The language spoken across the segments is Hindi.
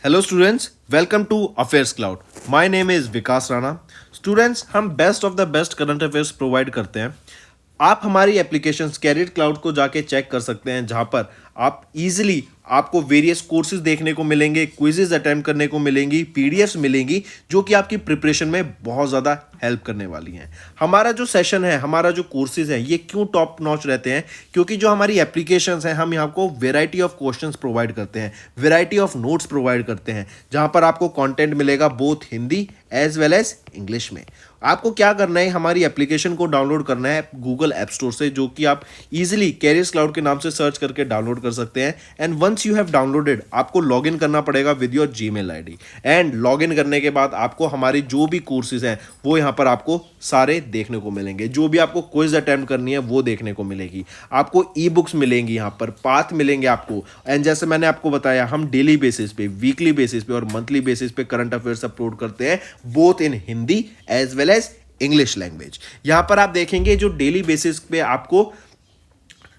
Hello students, welcome to affairs cloud. My name is Vikas Rana. Students, हम best of the best current affairs provide करते हैं। आप हमारी एप्लीकेशन कैरियर क्लाउड को जाके चेक कर सकते हैं, जहां पर आप इजीली आपको वेरियस कोर्सेज देखने को मिलेंगे, क्विजेज अटेम्प्ट करने को मिलेंगी, पीडीएफ्स मिलेंगी जो कि आपकी प्रिपरेशन में बहुत ज़्यादा हेल्प करने वाली हैं। हमारा जो सेशन है, हमारा जो कोर्सेज है, ये क्यों टॉप नॉच रहते हैं? क्योंकि जो हमारी एप्लीकेशंस हैं, हम यहाँ को वेराइटी ऑफ क्वेश्चंस प्रोवाइड करते हैं, वेराइटी ऑफ नोट्स प्रोवाइड करते हैं, जहाँ पर आपको कंटेंट मिलेगा both Hindi as well as English में। आपको क्या करना है, हमारी एप्लीकेशन को डाउनलोड करना है गूगल ऐप स्टोर से, जो कि आप इजीली कैरियर्स क्लाउड के नाम से सर्च करके डाउनलोड कर सकते हैं। And once you have downloaded, आपको लॉगिन करना पड़ेगा with your Gmail ID. And login करने के बाद आपको हमारी जो भी कोर्सेज हैं वो यहाँ पर आपको सारे देखने को मिलेंगे। जो भी आपको क्विज अटेम्प्ट करनी है वो देखने को मिलेगी। आपको ई बुक्स मिलेंगी, यहाँ पर पाथ मिलेंगे आपको। एंड जैसे मैंने आपको बताया, हम डेली बेसिस पे, वीकली बेसिस पे और मंथली बेसिस पे करंट अफेयर्स अपलोड करते हैं, both in Hindi as well as English language. यहां पर आप देखेंगे जो डेली बेसिस पे आपको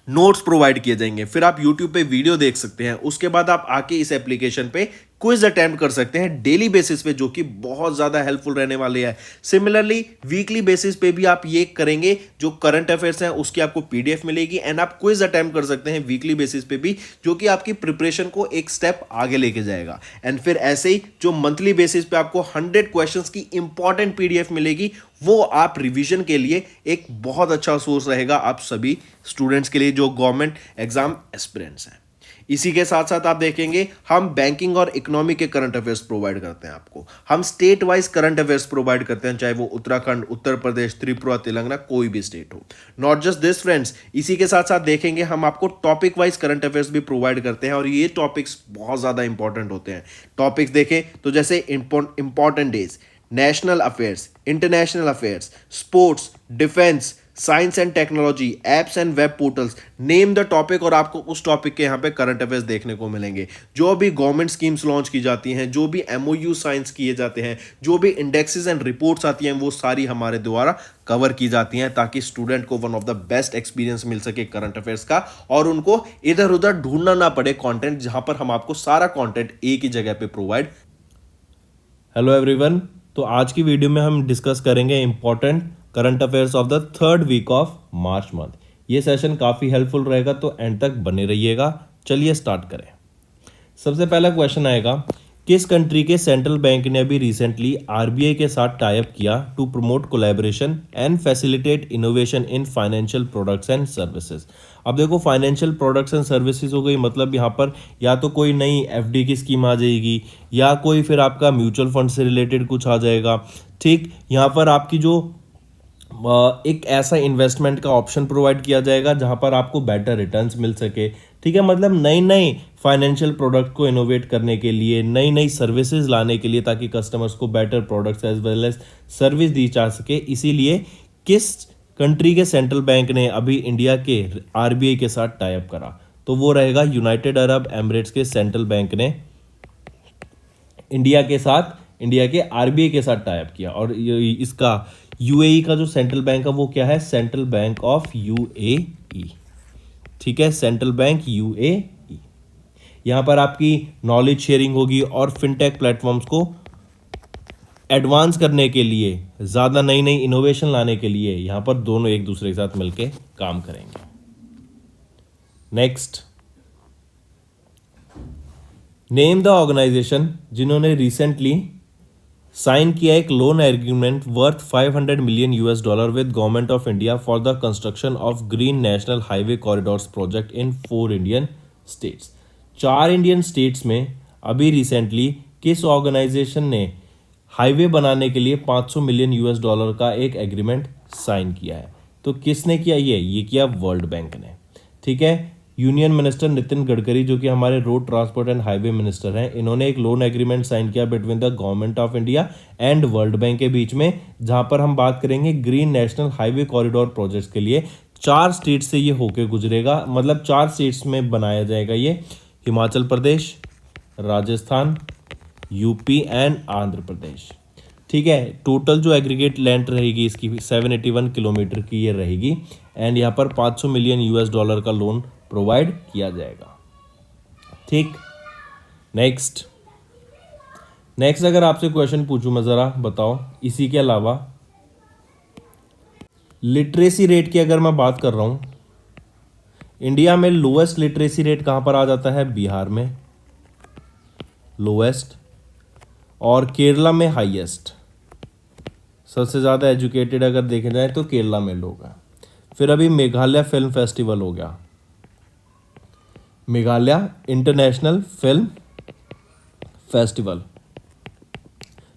नोट्स प्रोवाइड किए जाएंगे, फिर आप यूट्यूब पे वीडियो देख सकते हैं, उसके बाद आप आके इस एप्लीकेशन पे क्विज अटेम्प्ट कर सकते हैं डेली बेसिस पे, जो कि बहुत ज़्यादा हेल्पफुल रहने वाले हैं। सिमिलरली वीकली बेसिस पे भी आप ये करेंगे, जो करंट अफेयर्स हैं उसकी आपको पीडीएफ मिलेगी एंड आप क्विज अटेम्प्ट कर सकते हैं वीकली बेसिस पे भी, जो कि आपकी प्रिपरेशन को एक स्टेप आगे लेके जाएगा। एंड फिर ऐसे ही जो मंथली बेसिस पे आपको 100 क्वेश्चंस की इंपॉर्टेंट पीडीएफ मिलेगी, वो आप रिवीजन के लिए एक बहुत अच्छा सोर्स रहेगा आप सभी स्टूडेंट्स के लिए जो गवर्नमेंट एग्जाम एस्पिरेंट्स हैं। इसी के साथ साथ आप देखेंगे, हम बैंकिंग और इकोनॉमी के करंट अफेयर्स प्रोवाइड करते हैं आपको। हम state wise current affairs provide करते हैं, चाहे वो उत्तराखंड, उत्तर प्रदेश, त्रिपुरा, तेलंगाना, कोई भी स्टेट हो। नॉट जस्ट दिस फ्रेंड्स, इसी के साथ साथ देखेंगे हम आपको टॉपिक वाइज करंट अफेयर्स भी प्रोवाइड करते हैं, और ये टॉपिक्स बहुत ज़्यादा इंपॉर्टेंट होते हैं। टॉपिक्स देखें तो जैसे important days, national affairs, international affairs, sports, defence, science and technology, apps and web portals, name the topic, और आपको उस टॉपिक के यहाँ पे करंट अफेयर्स देखने को मिलेंगे। जो भी गवर्नमेंट स्कीम्स लॉन्च की जाती हैं, जो भी एमओयू साइंस किए जाते हैं, जो भी इंडेक्सेस एंड रिपोर्ट्स आती हैं, वो सारी हमारे द्वारा कवर की जाती हैं, ताकि स्टूडेंट को one of the best experience मिल सके करंट अफेयर्स का, और उनको इधर उधर ढूंढना ना पड़े कंटेंट, जहां पर हम आपको सारा कंटेंट एक ही जगह पे प्रोवाइड। Hello everyone. तो आज की वीडियो में हम डिस्कस करेंगे important current affairs of the third week of March month. ये सेशन काफ़ी हेल्पफुल रहेगा, तो एंड तक बने रहिएगा। चलिए स्टार्ट करें। सबसे पहला क्वेश्चन आएगा, किस कंट्री के सेंट्रल बैंक ने अभी रिसेंटली आरबीआई के साथ टाई अप किया to promote collaboration and facilitate innovation in financial products and services. अब देखो, फाइनेंशियल प्रोडक्ट्स एंड सर्विसेज हो गई, मतलब यहाँ पर या तो कोई नई एफडी की स्कीम आ जाएगी, या कोई फिर आपका म्यूचुअल फंड से रिलेटेड कुछ आ जाएगा। ठीक, यहाँ पर आपकी जो एक ऐसा इन्वेस्टमेंट का ऑप्शन प्रोवाइड किया जाएगा जहां पर आपको बेटर रिटर्न्स मिल सके। ठीक है, मतलब नई नई फाइनेंशियल प्रोडक्ट को इनोवेट करने के लिए, नई नई सर्विसेज लाने के लिए, ताकि कस्टमर्स को better products as well as service दी जा सके। इसीलिए किस कंट्री के सेंट्रल बैंक ने अभी इंडिया के आरबीआई के साथ टाई अप करा? तो वो रहेगा यूनाइटेड अरब एमिरेट्स के सेंट्रल बैंक ने इंडिया के आरबीआई के साथ टाई अप किया। और इसका यूएई का जो सेंट्रल बैंक है वो क्या है? Central bank of UAE. ठीक है, सेंट्रल बैंक यूएई। यहां पर आपकी नॉलेज शेयरिंग होगी और फिनटेक प्लेटफॉर्म्स को एडवांस करने के लिए, ज़्यादा नई नई इनोवेशन लाने के लिए यहां पर दोनों एक दूसरे के साथ मिलकर काम करेंगे। नेक्स्ट, नेम द ऑर्गेनाइजेशन जिन्होंने रिसेंटली साइन किया एक loan agreement worth 500 million US dollar with government of India for the construction of green national highway corridors project in 4 Indian states. 4 Indian states में अभी रिसेंटली किस ऑर्गेनाइजेशन ने हाईवे बनाने के लिए 500 मिलियन यूएस डॉलर का एक एग्रीमेंट साइन किया है? तो किसने किया? ये किया वर्ल्ड बैंक ने। ठीक है, यूनियन मिनिस्टर नितिन गडकरी, जो कि हमारे road transport and highway minister हैं, इन्होंने एक लोन एग्रीमेंट साइन किया between the government of India and world bank के बीच में, जहां पर हम बात करेंगे green national highway corridor projects के लिए। 4 स्टेट से ये होके गुजरेगा, मतलब 4 स्टेट्स में बनाया जाएगा ये, हिमाचल प्रदेश, राजस्थान, यूपी एंड आंध्र प्रदेश। ठीक है, टोटल जो एग्रीगेट लेंथ रहेगी इसकी 781 किलोमीटर की ये रहेगी। एंड यहाँ पर 500 मिलियन यूएस डॉलर का लोन प्रोवाइड किया जाएगा। ठीक, नेक्स्ट, नेक्स्ट अगर आपसे क्वेश्चन पूछूं मैं ज़रा बताओ, इसी के अलावा लिटरेसी रेट की अगर मैं बात कर रहा हूँ, इंडिया में लोएस्ट लिटरेसी रेट कहाँ पर आ जाता है? बिहार में लोएस्ट, और केरला में हाईएस्ट। सबसे ज़्यादा एजुकेटेड अगर देखे जाए तो केरला में लोग हैं। फिर अभी मेघालय फिल्म फेस्टिवल हो गया, मेघालय इंटरनेशनल फिल्म फेस्टिवल,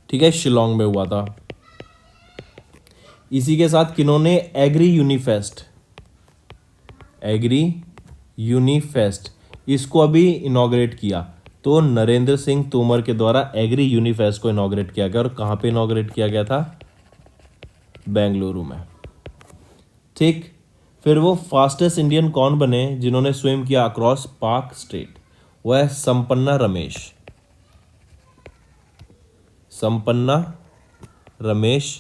ठीक है, शिलोंग में हुआ था। इसी के साथ किन्होंने एग्री यूनिफेस्ट इसको अभी इनॉग्रेट किया? तो नरेंद्र सिंह तोमर के द्वारा एग्री यूनिफेस्ट को इनॉग्रेट किया गया। और कहाँ पे इनॉग्रेट किया गया था? बेंगलुरु में, ठीक। फिर वो फास्टेस्ट इंडियन कौन बने जिन्होंने स्विम किया अक्रॉस पाक स्ट्रेट? वह है संपन्ना Ramesh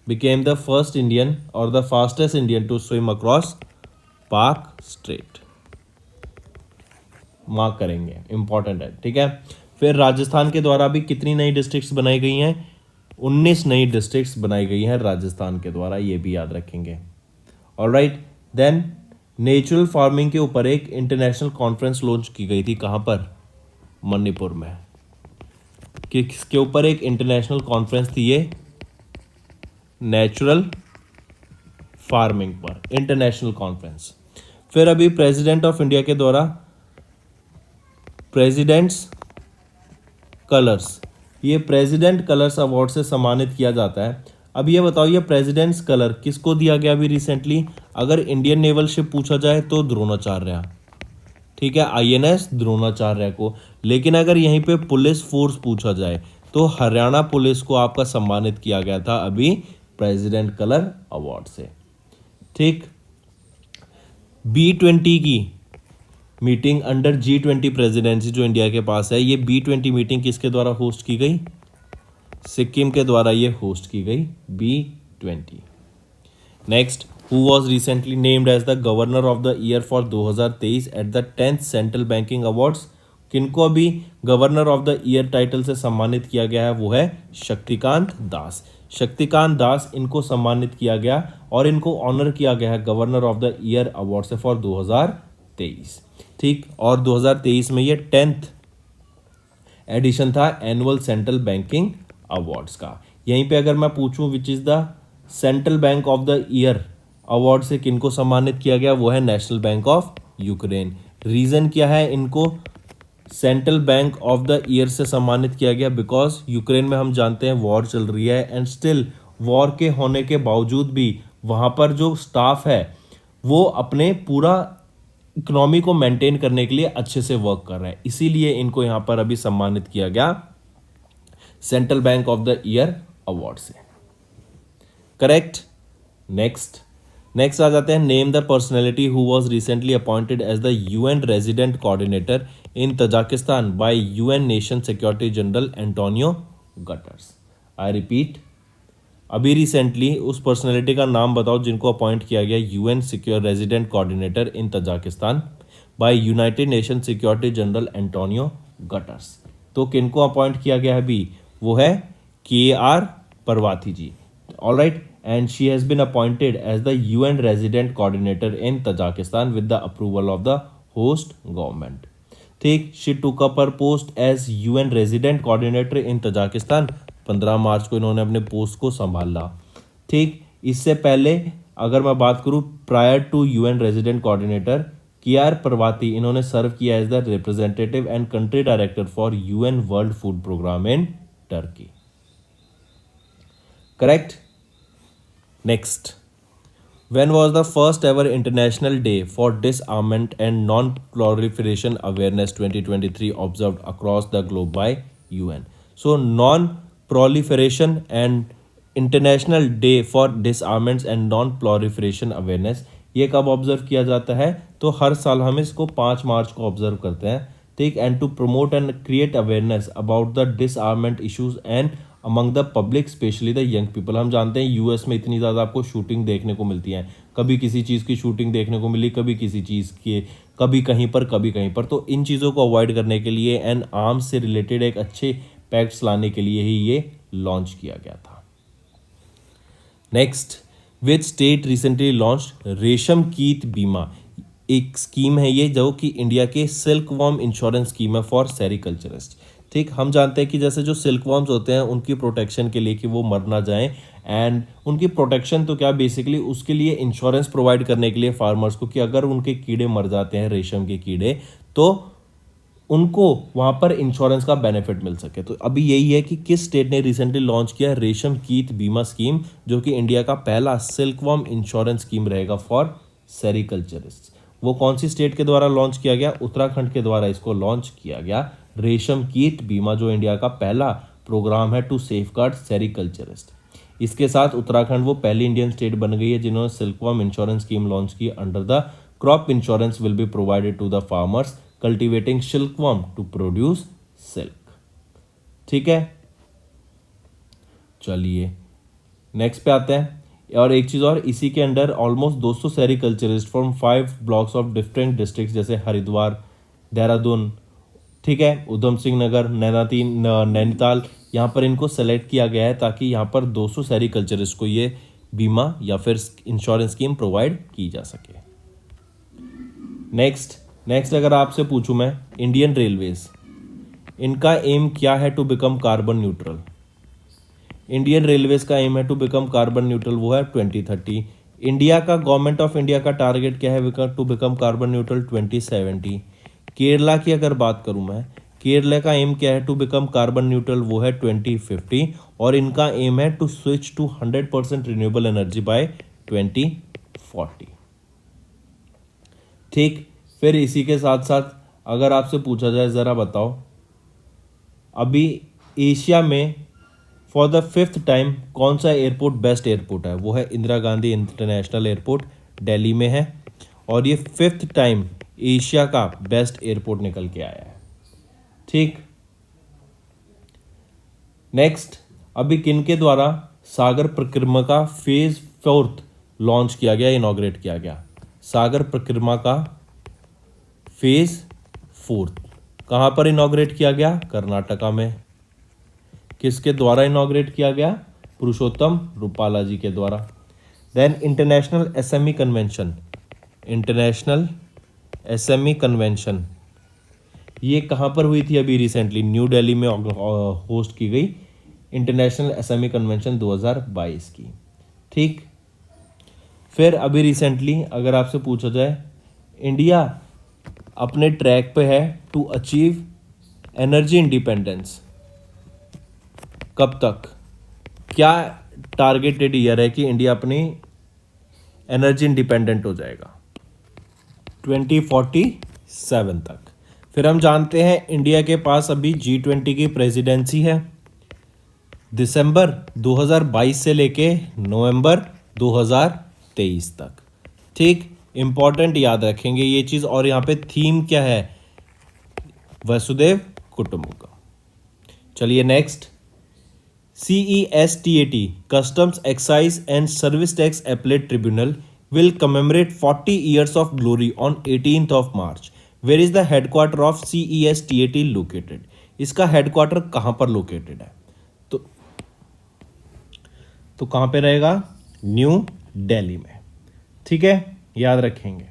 became the first Indian or the fastest Indian to swim across पाक स्ट्रेट। मार्क करेंगे, इंपॉर्टेंट है, ठीक है। फिर राजस्थान के द्वारा भी कितनी नई डिस्ट्रिक्ट्स बनाई गई हैं? 19 नई डिस्ट्रिक्ट्स बनाई गई हैं राजस्थान के द्वारा, ये भी याद रखेंगे। ऑलराइट, देन नेचुरल फार्मिंग के ऊपर एक इंटरनेशनल कॉन्फ्रेंस लॉन्च की गई थी। कहाँ पर? मणिपुर में। किसके ऊपर एक इंटरनेशनल कॉन्फ्रेंस थी ये? नेचुरल फार्मिंग पर इंटरनेशनल कॉन्फ्रेंस। फिर अभी प्रेसिडेंट ऑफ इंडिया के द्वारा प्रेसिडेंट्स कलर्स, ये प्रेसिडेंट कलर्स अवार्ड से सम्मानित किया जाता है। अब ये बताओ, ये प्रेसिडेंट्स कलर किसको दिया गया अभी रिसेंटली? अगर इंडियन नेवल शिप पूछा जाए तो द्रोणाचार्य, ठीक है, INS द्रोणाचार्य को। लेकिन अगर यहीं पे पुलिस फोर्स पूछा जाए तो हरियाणा पुलिस को आपका सम्मानित किया गया था अभी प्रेसिडेंट कलर अवार्ड से, ठीक। B20 की मीटिंग अंडर G20 प्रेसिडेंसी जो इंडिया के पास है, ये B20 मीटिंग किसके द्वारा होस्ट की गई? सिक्किम के द्वारा ये होस्ट की गई, B20। Next, who was recently named as the governor of the year for 2023 at the 10th central banking awards? किनको अभी governor of the year title से सम्मानित किया गया है? वो है शक्तिकांत दास। शक्तिकांत दास इनको सम्मानित किया गया और इनको ऑनर किया गया है governor of the year award से फॉर 2023, ठीक। और 2023 में ये 10th एडिशन था एनुअल सेंट्रल बैंकिंग अवार्ड्स का। यहीं पे अगर मैं पूछूं which is the central bank of the year award से किनको सम्मानित किया गया? वो है national bank of Ukraine. Reason क्या है इनको central bank of the year से सम्मानित किया गया? बिकॉज यूक्रेन में हम जानते हैं वॉर चल रही है एंड स्टिल वॉर के होने के बावजूद भी वहाँ पर जो स्टाफ है वो अपने पूरा इकोनॉमी को मेंटेन करने के लिए अच्छे से वर्क कर रहा है, इसीलिए इनको यहाँ पर अभी सम्मानित किया गया central bank of the year award से, करेक्ट। नेक्स्ट आ जाते हैं, name the personality who was recently appointed as the UN resident coordinator in Tajikistan by UN nation security general Antonio Guterres. I repeat, अभी रिसेंटली उस पर्सनैलिटी का नाम बताओ जिनको अपॉइंट किया गया UN secure resident coordinator in Tajikistan by United Nation security general Antonio Guterres. तो किनको अपॉइंट किया गया है अभी? वो है KR Parvati ji, alright. And she has been appointed as the UN resident coordinator in Tajikistan with the approval of the host government. ठीक, she took up her post as UN resident coordinator in Tajikistan। 15 March को इन्होंने अपने पोस्ट को संभाला, ठीक। इससे पहले अगर मैं बात करूँ prior to UN resident coordinator KR Parvathi, इन्होंने सर्व किया as the representative and country director for UN world food programme in Turkey, correct. Next, when was the first ever International Day for Disarmament and Non-Proliferation Awareness 2023 observed across the globe by UN? So, Non-Proliferation and International Day for Disarmament and Non-Proliferation Awareness ये कब ऑब्जर्व किया जाता है? तो हर साल हम इसको 5 मार्च को ऑब्जर्व करते हैं, ठीक। And to promote and create awareness about the disarmament issues and among the public especially the young people. हम जानते हैं US में इतनी ज़्यादा आपको शूटिंग देखने को मिलती है, कभी किसी चीज़ की शूटिंग देखने को मिली, कभी किसी चीज़ की, कभी कहीं पर, कभी कहीं पर। तो इन चीज़ों को अवॉइड करने के लिए एंड आर्म्स से रिलेटेड एक अच्छे पैक्ट्स लाने के लिए ही ये लॉन्च किया गया था। Next, which state recently launch रेशम कीट बीमा। एक स्कीम है ये जो कि इंडिया के सिल्क वॉर्म इंश्योरेंस स्कीम है फॉर सेरिकल्चरिस्ट। ठीक, हम जानते हैं कि जैसे जो सिल्क वॉर्म्स होते हैं उनकी प्रोटेक्शन के लिए कि वो मर ना जाएं, एंड उनकी प्रोटेक्शन तो क्या बेसिकली उसके लिए इंश्योरेंस प्रोवाइड करने के लिए फार्मर्स को कि अगर उनके कीड़े मर जाते हैं, रेशम के कीड़े, तो उनको वहाँ पर इंश्योरेंस का बेनिफिट मिल सके। तो अभी यही है कि किस स्टेट ने रिसेंटली लॉन्च किया रेशम कीट बीमा स्कीम, जो कि इंडिया का पहला सिल्कवॉर्म इंश्योरेंस स्कीम रहेगा फॉर सेरिकल्चरिस्ट। वो कौन सी स्टेट के द्वारा लॉन्च किया गया? उत्तराखंड के द्वारा इसको लॉन्च किया गया रेशम कीट बीमा, जो इंडिया का पहला प्रोग्राम है टू सेफगार्ड सेरिकल्चरिस्ट। इसके साथ उत्तराखंड वो पहली इंडियन स्टेट बन गई है जिन्होंने सिल्कवॉर्म इंश्योरेंस स्कीम लॉन्च की। Under the crop insurance will be provided to the farmers cultivating silkworm to produce silk. ठीक है, चलिए नेक्स्ट पे आते हैं। और एक चीज़ और, इसी के under almost 200 sericulturist from 5 blocks of different district जैसे हरिद्वार, देहरादून, ठीक है, उधम सिंह नगर, नैनीताल, यहाँ पर इनको सेलेक्ट किया गया है ताकि यहाँ पर 200 सेरिकल्चरिस्ट को ये बीमा या फिर इंश्योरेंस स्कीम प्रोवाइड की जा सके। नेक्स्ट अगर आपसे पूछूं मैं, इंडियन रेलवेज, इनका एम क्या है to become carbon neutral? Indian railways का एम है टू बिकम कार्बन न्यूट्रल, वो है 2030। इंडिया का, गवर्नमेंट ऑफ इंडिया का टारगेट क्या है to become carbon neutral? 2070। Kerala की अगर बात करूं मैं, केरला का एम क्या है टू बिकम कार्बन न्यूट्रल? वो है 2050, और इनका एम है to switch to 100% renewable energy by 2040। ठीक, फिर इसी के साथ साथ अगर आपसे पूछा जाए, ज़रा बताओ, अभी एशिया में फॉर द 5th टाइम कौन सा एयरपोर्ट बेस्ट एयरपोर्ट है? वो है इंदिरा गांधी इंटरनेशनल एयरपोर्ट, दिल्ली में है, और ये 5th टाइम एशिया का बेस्ट एयरपोर्ट निकल के आया है। ठीक, नेक्स्ट, अभी किन के द्वारा सागर परिक्रमा का फेज 4 लॉन्च किया गया, इनॉग्रेट किया गया? सागर परिक्रमा का फेज 4 कहाँ पर इनॉग्रेट किया गया? कर्नाटका में। किसके द्वारा इनॉग्रेट किया गया? पुरुषोत्तम रूपाला जी के द्वारा। Then international SME convention, international SME convention ये कहाँ पर हुई थी? अभी रिसेंटली न्यू दिल्ली में होस्ट की गई इंटरनेशनल एसएमई कन्वेंशन 2022 की। ठीक, फिर अभी रिसेंटली अगर आपसे पूछा जाए, इंडिया अपने ट्रैक पे है टू अचीव एनर्जी इंडिपेंडेंस, कब तक? क्या टारगेटेड ईयर है कि इंडिया अपनी एनर्जी इंडिपेंडेंट हो जाएगा? 2047 तक। फिर हम जानते हैं इंडिया के पास अभी G20 की प्रेसिडेंसी है, दिसंबर 2022 से लेके नवंबर 2023 तक। ठीक, इंपॉर्टेंट याद रखेंगे ये चीज़। और यहाँ पे थीम क्या है? वसुदेव कुटुंबकम। चलिए next, CESTAT Customs Excise and Service Tax Appellate Tribunal will commemorate 40 years of glory on 18th of March. Where is the headquarter of CESTAT located? इसका हेडक्वार्टर कहाँ पर लोकेटेड है? तो कहाँ पे रहेगा? न्यू दिल्ली में। ठीक है, याद रखेंगे।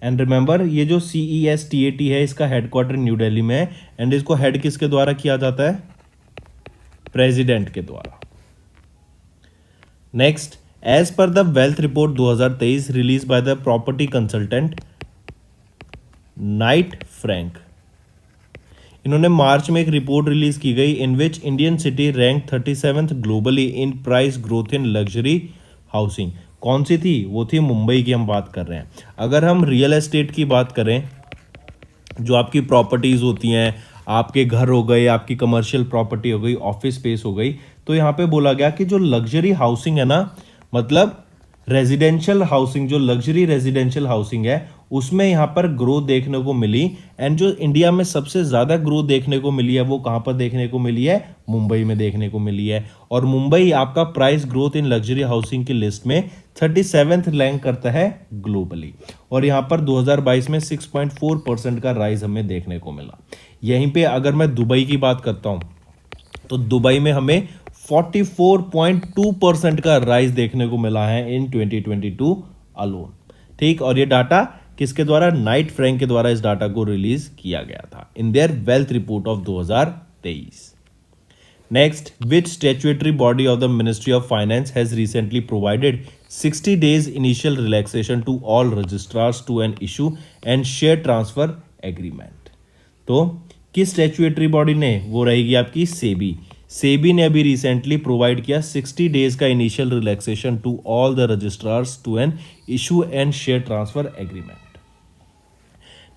एंड रिमेंबर, ये जो CESTAT है इसका हेडक्वार्टर न्यू दिल्ली में है, एंड इसको हेड किसके द्वारा किया जाता है? प्रेसिडेंट के द्वारा। Next, as per the wealth report 2023 release by the property consultant Knight Frank, इन्होंने मार्च में एक रिपोर्ट रिलीज की गई in which Indian city rank 37th globally in price growth in luxury housing. कौन सी थी? वो थी मुंबई की हम बात कर रहे हैं। अगर हम रियल एस्टेट की बात करें, जो आपकी प्रॉपर्टीज़ होती हैं, आपके घर हो गए, आपकी कमर्शियल प्रॉपर्टी हो गई, ऑफिस स्पेस हो गई, तो यहाँ पे बोला गया कि जो लग्जरी हाउसिंग है ना, मतलब रेजिडेंशियल हाउसिंग, जो लग्जरी रेजिडेंशियल हाउसिंग है, उसमें यहाँ पर ग्रोथ देखने को मिली। एंड जो इंडिया में सबसे ज़्यादा ग्रोथ देखने को मिली है वो कहाँ पर देखने को मिली है? मुंबई में देखने को मिली है। और मुंबई आपका price growth in luxury housing की लिस्ट में 37th रैंक करता है ग्लोबली। और यहाँ पर 2022 में 6.4% का राइज हमें देखने को मिला। यहीं पे अगर मैं दुबई की बात करता हूँ तो दुबई में हमें 44.2% का राइज देखने को मिला है इन 2022 अलोन। ठीक, और ये डाटा किसके द्वारा, नाइट फ्रैंक के द्वारा इस डाटा को रिलीज किया गया था in their wealth report of 2023। Next, which statutory body of the Ministry of Finance has recently provided 60 days initial relaxation to all registrars to an issue and share transfer agreement? तो किस स्टैट्यूटरी बॉडी ने, वो रहेगी आपकी सेबी। सेबी ने अभी रिसेंटली प्रोवाइड किया 60 डेज का initial relaxation to all the registrars to an issue and share transfer agreement.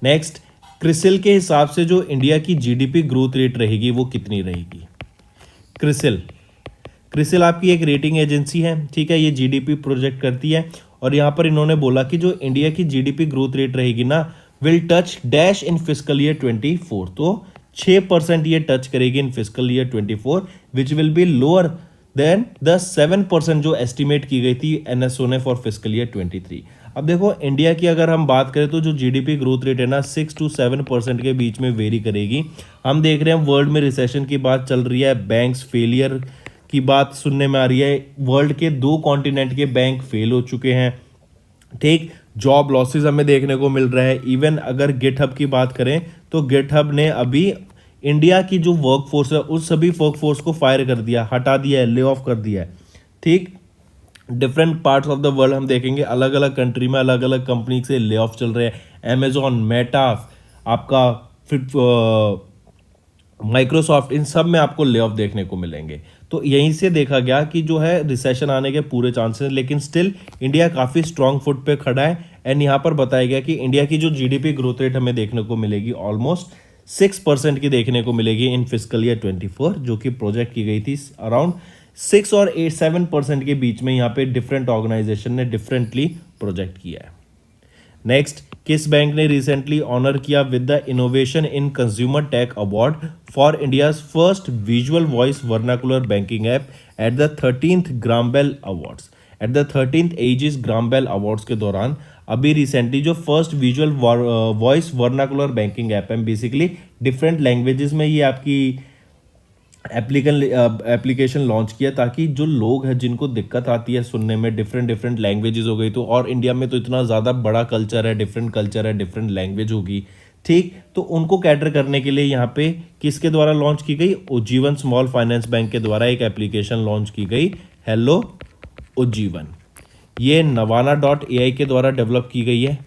Next, CRISIL के हिसाब से जो इंडिया की जीडीपी ग्रोथ रेट रहेगी वो कितनी रहेगी। क्रिसिल आपकी एक रेटिंग एजेंसी है, ठीक है, ये जीडीपी प्रोजेक्ट करती है और यहाँ पर इन्होंने बोला कि जो इंडिया की जीडीपी ग्रोथ रेट रहेगी ना, will touch dash in fiscal year 24, तो 6% ये टच करेगी in fiscal year 24, which will be lower than the 7% जो एस्टिमेट की गई थी एनएसओ ने फॉर फिस्कल ईयर 23। अब देखो इंडिया की अगर हम बात करें तो जो जीडीपी ग्रोथ रेट है ना 6 to 7% के बीच में वेरी करेगी। हम देख रहे हैं वर्ल्ड में रिसेशन की बात चल रही है, बैंक्स फेलियर की बात सुनने में आ रही है, वर्ल्ड के 2 कॉन्टिनेंट के बैंक फेल हो चुके हैं। ठीक, जॉब लॉसेस हमें देखने को मिल रहा है। इवन अगर गिटहब की बात करें तो गिटहब ने अभी इंडिया की जो वर्कफोर्स है उस सभी वर्कफोर्स को फायर कर दिया, हटा दिया है, ले ऑफ कर दिया है। ठीक, different parts of the world हम देखेंगे, अलग अलग कंट्री में अलग अलग कंपनी से ले ऑफ चल रहे हैं। अमेजॉन, मेटा, आपका माइक्रोसॉफ्ट, इन सब में आपको ले ऑफ देखने को मिलेंगे। तो यहीं से देखा गया कि जो है रिसेशन आने के पूरे चांसेस, लेकिन स्टिल इंडिया काफ़ी स्ट्रांग फुट पे खड़ा है। एंड यहाँ पर बताया गया कि इंडिया की जो जीडीपी ग्रोथ रेट हमें देखने को मिलेगी ऑलमोस्ट 6% की देखने को मिलेगी इन फिस्कल ईयर 24, जो कि प्रोजेक्ट की गई थी अराउंड 6 और 7% के बीच में। यहाँ पे डिफरेंट ऑर्गेनाइजेशन ने डिफरेंटली प्रोजेक्ट किया है। नेक्स्ट, किस बैंक ने रिसेंटली ऑनर किया with the innovation in consumer tech award for India's first visual voice vernacular banking app at the 13th Graham Bell awards. At the 13th Aegis Graham Bell awards के दौरान अभी रिसेंटली जो first visual voice vernacular banking app है, बेसिकली डिफरेंट लैंग्वेजेस में ये आपकी एप्लीकेशन लॉन्च किया ताकि जो लोग हैं जिनको दिक्कत आती है सुनने में, डिफरेंट लैंग्वेजेस हो गई तो, और इंडिया में तो इतना ज़्यादा बड़ा कल्चर है, डिफरेंट लैंग्वेज होगी। ठीक, तो उनको कैटर करने के लिए यहाँ पे किसके द्वारा लॉन्च की गई, उज्जीवन स्मॉल फाइनेंस बैंक के द्वारा एक एप्लीकेशन लॉन्च की गई, हेलो उज्जीवन। ये navana.ai के द्वारा डेवलप की गई है।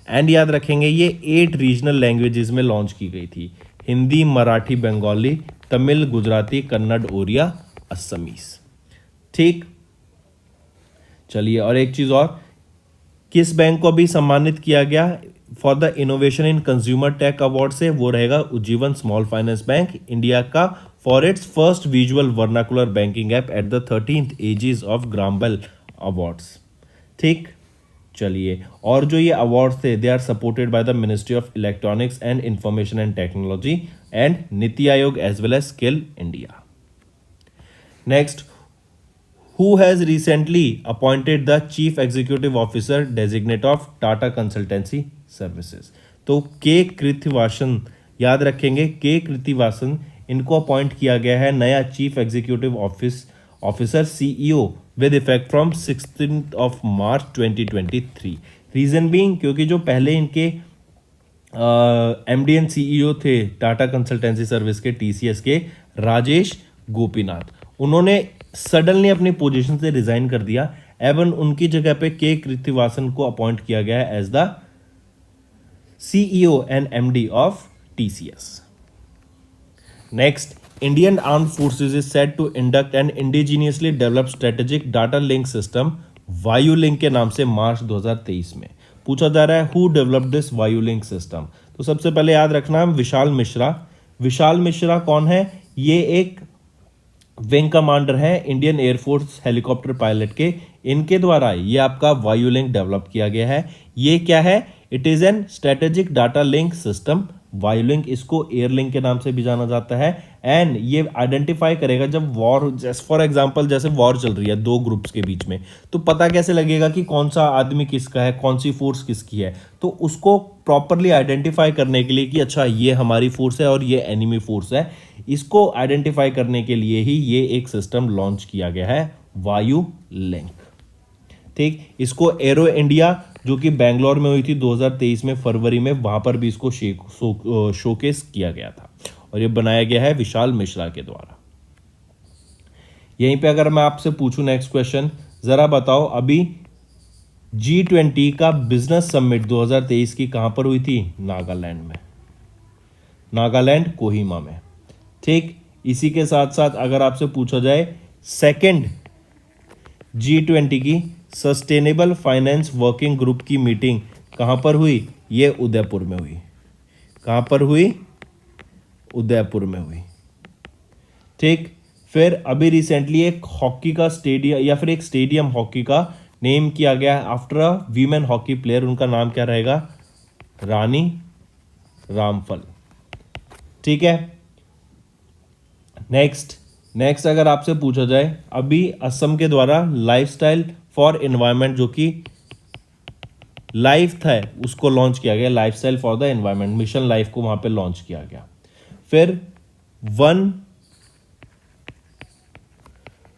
एंड याद रखेंगे ये 8 रीजनल लैंग्वेजेस में लॉन्च की गई थी, हिंदी, मराठी, बंगाली, तमिल, गुजराती, कन्नड़, ओरिया, असमीज। ठीक, चलिए, और एक चीज और, किस बैंक को भी सम्मानित किया गया for the innovation in consumer tech award से, वो रहेगा Ujjivan small finance bank India का for its first visual vernacular banking app at the 13th Aegis of Graham Bell awards. ठीक, चलिए, और जो ये अवार्ड्स थे they are supported by the ministry of electronics and information and technology and NITI Aayog as well as skill India. Next, who has recently appointed the chief executive officer designate of Tata consultancy services. तो के कृतिवासन, याद रखेंगे के कृतिवासन, इनको अपॉइंट किया गया है नया chief executive officer CEO with effect from 16th of March 2023। Reason being, क्योंकि जो पहले इनके एमडी एंड सीईओ थे टाटा कंसल्टेंसी सर्विस के, टीसीएस के, राजेश गोपीनाथ, उन्होंने सडनली अपनी पोजीशन से रिजाइन कर दिया एवं उनकी जगह पे के कृतिवासन को अपॉइंट किया गया है as the CEO and MD of TCS. Next, Indian Armed Forces is said to induct an indigenously developed strategic data link system वायुलिंक के नाम से मार्च 2023 में। पूछा जा रहा है हु डेवलप्ड दिस वायुलिंक सिस्टम। तो सबसे पहले याद रखना विशाल मिश्रा। विशाल मिश्रा कौन है, ये एक विंग कमांडर है इंडियन एयरफोर्स हेलीकॉप्टर पायलट के, इनके द्वारा ये आपका वायुलिंक डेवलप किया गया है। ये क्या है, it is an strategic data link system Vayulink, इसको एयरलिंक के नाम से भी जाना जाता है। एंड ये आइडेंटिफाई करेगा जब वॉर, जैसे फॉर एग्जांपल जैसे वॉर चल रही है दो ग्रुप्स के बीच में, तो पता कैसे लगेगा कि कौन सा आदमी किसका है, कौन सी फोर्स किसकी है। तो उसको प्रॉपरली आइडेंटिफाई करने के लिए कि अच्छा ये हमारी फोर्स है और ये एनिमी फोर्स है, इसको आइडेंटिफाई करने के लिए ही ये एक सिस्टम लॉन्च किया गया है, वायु लिंक। ठीक, इसको एरो इंडिया जो कि बैंगलोर में हुई थी 2023 में फरवरी में, वहां पर भी इसको शोकेस किया गया था और ये बनाया गया है विशाल मिश्रा के द्वारा। यहीं पे अगर मैं आपसे पूछूं नेक्स्ट क्वेश्चन, जरा बताओ अभी G20 का बिजनेस समिट 2023 की कहां पर हुई थी? नागालैंड में, नागालैंड कोहिमा में। ठीक, इसी के साथ साथ अगर आपसे पूछा जाए सेकंड G20 की सस्टेनेबल फाइनेंस वर्किंग ग्रुप की मीटिंग कहां पर हुई? ये उदयपुर में हुई। कहां पर हुई? उदयपुर में हुई। ठीक, फिर अभी रिसेंटली एक हॉकी का स्टेडियम या फिर एक स्टेडियम हॉकी का नेम किया गया after a women hockey player, उनका नाम क्या रहेगा? रानी रामफल। ठीक है, नेक्स्ट अगर आपसे पूछा जाए अभी असम के द्वारा लाइफस्टाइल फॉर एनवायरनमेंट जो कि लाइफ था उसको लॉन्च किया गया, lifestyle for the environment mission life को वहां पे लॉन्च किया गया। फिर वन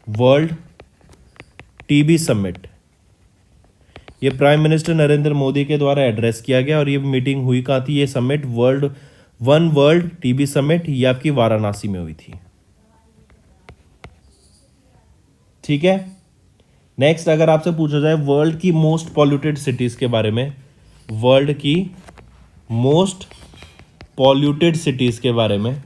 वर्ल्ड टीबी समिट, ये प्राइम मिनिस्टर नरेंद्र मोदी के द्वारा एड्रेस किया गया और ये मीटिंग हुई कहाँ थी? ये summit one world TB summit ये आपकी वाराणसी में हुई थी। ठीक है, नेक्स्ट अगर आपसे पूछा जाए वर्ल्ड की मोस्ट पॉल्यूटेड सिटीज के बारे में, वर्ल्ड की मोस्ट पॉल्यूटेड सिटीज के बारे में,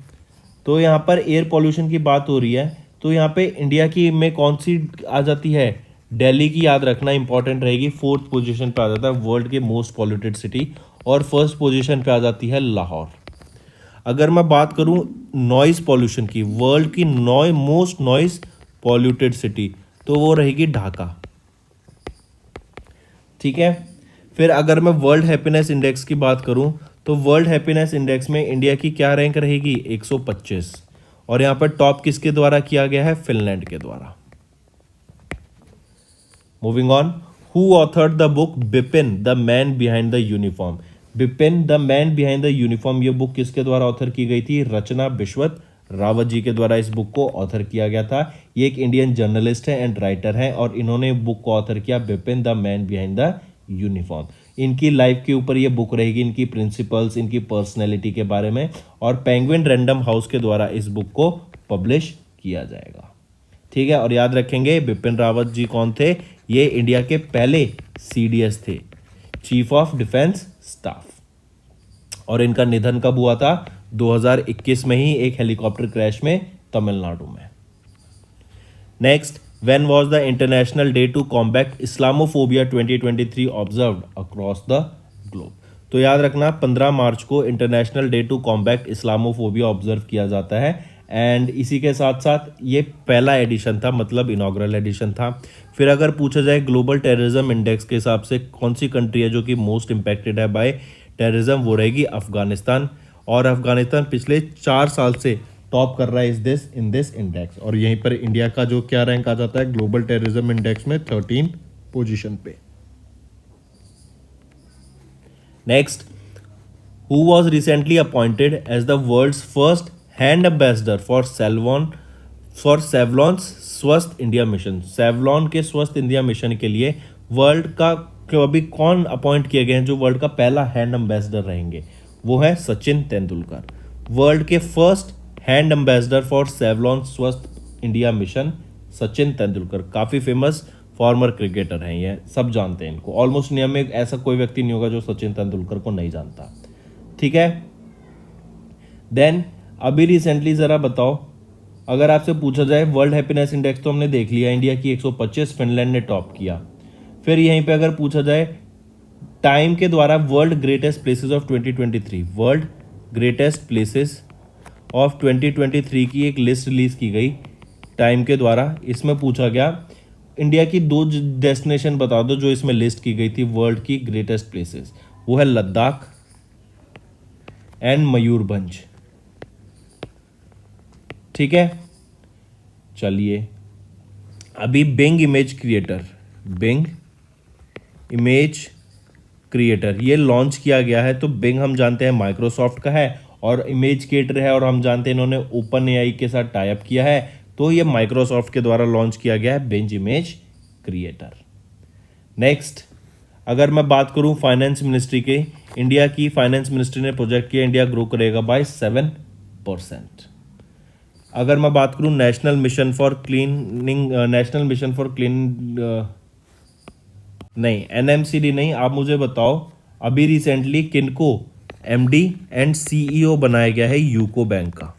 तो यहाँ पर एयर पॉल्यूशन की बात हो रही है, तो यहाँ पे इंडिया की में कौन सी आ जाती है? दिल्ली की याद रखना इंपॉर्टेंट रहेगी, 4th पोजीशन पे आ जाता है वर्ल्ड के मोस्ट पॉल्यूटेड सिटी, और 1st पोजीशन पे आ जाती है लाहौर। अगर मैं बात करूं नॉइज पॉल्यूशन की, वर्ल्ड की मोस्ट नॉइज पॉल्यूटेड सिटी, तो वो रहेगी ढाका। ठीक है, फिर अगर मैं वर्ल्ड हैप्पीनेस इंडेक्स की बात करूं तो वर्ल्ड हैप्पीनेस इंडेक्स में इंडिया की क्या रैंक रहेगी? 125, और यहां पर टॉप किसके द्वारा किया गया है? फिनलैंड के द्वारा। Moving on, who authored the book Bipin the man behind the uniform? Bipin the man behind the uniform ये बुक किसके द्वारा ऑथर की गई थी? रचना बिश्वत रावत जी के द्वारा इस बुक को ऑथर किया गया था। ये एक इंडियन जर्नलिस्ट है एंड राइटर है और इन्होंने बुक को ऑथर किया Bipin the man behind the uniform. इनकी लाइफ के ऊपर ये बुक रहेगी, इनकी प्रिंसिपल्स, इनकी पर्सनैलिटी के बारे में, और पेंगुइन रैंडम हाउस के द्वारा इस बुक को पब्लिश किया जाएगा। ठीक है, और याद रखेंगे बिपिन रावत जी कौन थे? ये इंडिया के पहले CDS थे, चीफ ऑफ डिफेंस स्टाफ, और इनका निधन कब हुआ था? 2021 में ही एक हेलीकॉप्टर क्रैश में तमिलनाडु में। Next, when was the international day to combat Islamophobia 2023 observed across the globe? तो याद रखना 15 मार्च को international day to combat Islamophobia observe किया जाता है, एंड इसी के साथ साथ ये पहला एडिशन था, मतलब इनॉग्रल एडिशन था। फिर अगर पूछा जाए ग्लोबल टेररिज्म इंडेक्स के हिसाब से कौन सी कंट्री है जो कि मोस्ट इंपैक्टेड है बाय टेररिज्म, वो रहेगी अफगानिस्तान, और अफगानिस्तान पिछले 4 साल से टॉप कर रहा है इन दिस इंडेक्स, और यहीं पर इंडिया का जो क्या रैंक आ जाता है ग्लोबल टेररिज्म इंडेक्स में 13 पोजीशन पे। Next, who was recently appointed as the world's first hand ambassador for Savlon Swasth India mission? Savlon के स्वस्थ इंडिया मिशन के लिए वर्ल्ड का अभी कौन अपॉइंट किए गए हैं जो वर्ल्ड का पहला हैंड एम्बेसडर रहेंगे? वो है सचिन तेंदुलकर। वर्ल्ड के first hand ambassador for Savlon Swasth India mission Sachin Tendulkar, काफ़ी फेमस फॉर्मर क्रिकेटर हैं, ये सब जानते हैं इनको। ऑलमोस्ट इंडिया में ऐसा कोई व्यक्ति नहीं होगा जो सचिन तेंदुलकर को नहीं जानता। ठीक है, देन अभी रिसेंटली ज़रा बताओ, अगर आपसे पूछा जाए वर्ल्ड हैप्पीनेस इंडेक्स तो हमने देख लिया, इंडिया की 125, फिनलैंड ने टॉप किया। फिर यहीं पे अगर पूछा जाए टाइम के द्वारा world greatest places of 2023, world greatest places of 2023 की एक लिस्ट रिलीज की गई टाइम के द्वारा। इसमें पूछा गया इंडिया की 2 डेस्टिनेशन बता दो जो इसमें लिस्ट की गई थी वर्ल्ड की ग्रेटेस्ट प्लेसेस। वो है लद्दाख एंड मयूरभंज। ठीक है, चलिए अभी बिंग इमेज क्रिएटर ये लॉन्च किया गया है। तो बिंग हम जानते हैं माइक्रोसॉफ्ट का है और इमेज क्रिएटर है, और हम जानते हैं इन्होंने ओपन एआई के साथ टाई अप किया है। तो ये माइक्रोसॉफ्ट के द्वारा लॉन्च किया गया है बिंग इमेज क्रिएटर। नेक्स्ट, अगर मैं बात करूं फाइनेंस मिनिस्ट्री के, इंडिया की फाइनेंस मिनिस्ट्री ने प्रोजेक्ट किया इंडिया ग्रो करेगा बाय 7%। अगर मैं बात करूं नेशनल मिशन फॉर क्लीन नहीं, एनएमसीडी नहीं, आप मुझे बताओ अभी रिसेंटली किनको एमडी एंड सीईओ बनाया गया है यूको बैंक का।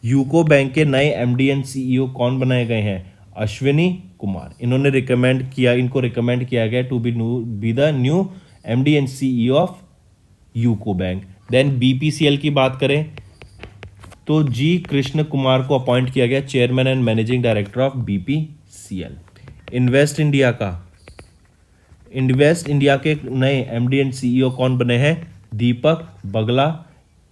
यूको बैंक के नए एमडी एंड सीईओ कौन बनाए गए हैं? अश्विनी कुमार। इन्होंने इनको रिकमेंड किया गया to be the new MD and CEO of UCO bank. Then BPCL की बात करें तो जी कृष्ण कुमार को अपॉइंट किया गया chairman and managing director of BPCL. Invest India के नए एमडी एंड सीईओ कौन बने हैं? दीपक बगला।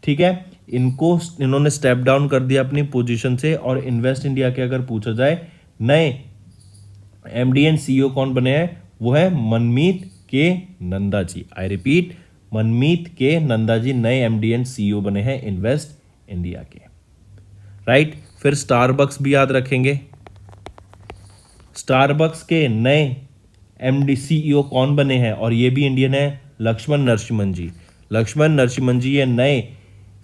ठीक है, इन्होंने स्टेप डाउन कर दिया अपनी पोजीशन से। और इन्वेस्ट इंडिया के अगर पूछा जाए नए एमडी एंड सीईओ कौन बने हैं, वो है मनमीत के नंदा जी। आई रिपीट, मनमीत के नंदा जी नए एमडी एंड सीईओ बने हैं इन्वेस्ट इंडिया के। राइट, फिर स्टारबक्स भी याद रखेंगे। स्टारबक्स के नए एमडी सीईओ कौन बने हैं? और ये भी इंडियन है, लक्ष्मण नरसिम्हन जी ये नए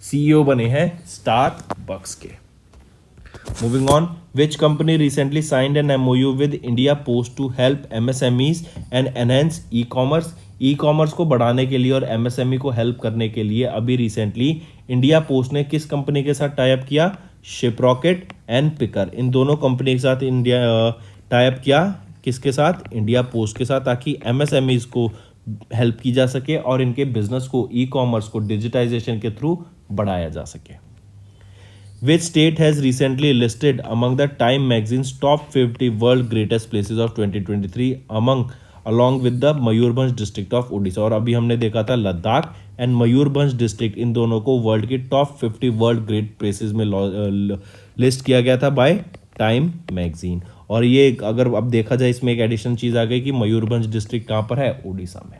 सीईओ बने हैं स्टारबक्स के। Moving on, which company recently signed an MOU with India post to help MSMEs and enhance e commerce को बढ़ाने के लिए और एमएसएमई को हेल्प करने के लिए अभी रिसेंटली इंडिया पोस्ट ने किस कंपनी के साथ टाई अप किया? Shiprocket and picker. इन दोनों कंपनी के साथ इंडिया टाई अप किया। किसके साथ? इंडिया पोस्ट के साथ, ताकि एमएसएमईज को हेल्प की जा सके और इनके बिजनेस को, ई कॉमर्स को डिजिटाइजेशन के थ्रू बढ़ाया जा सके। Which state has recently listed among the time magazines top 50 world greatest places of 2023 along with the Mayurbhanj district of Orissa. और अभी हमने देखा था लद्दाख एंड मयूरभंज डिस्ट्रिक्ट, इन दोनों को वर्ल्ड की टॉप 50 वर्ल्ड ग्रेट प्लेसेस में लिस्ट किया गया था बाय टाइम मैगजीन। और ये अगर अब देखा जाए इसमें एक एडिशन चीज आ गई कि मयूरभंज डिस्ट्रिक्ट कहां पर है? उड़ीसा में।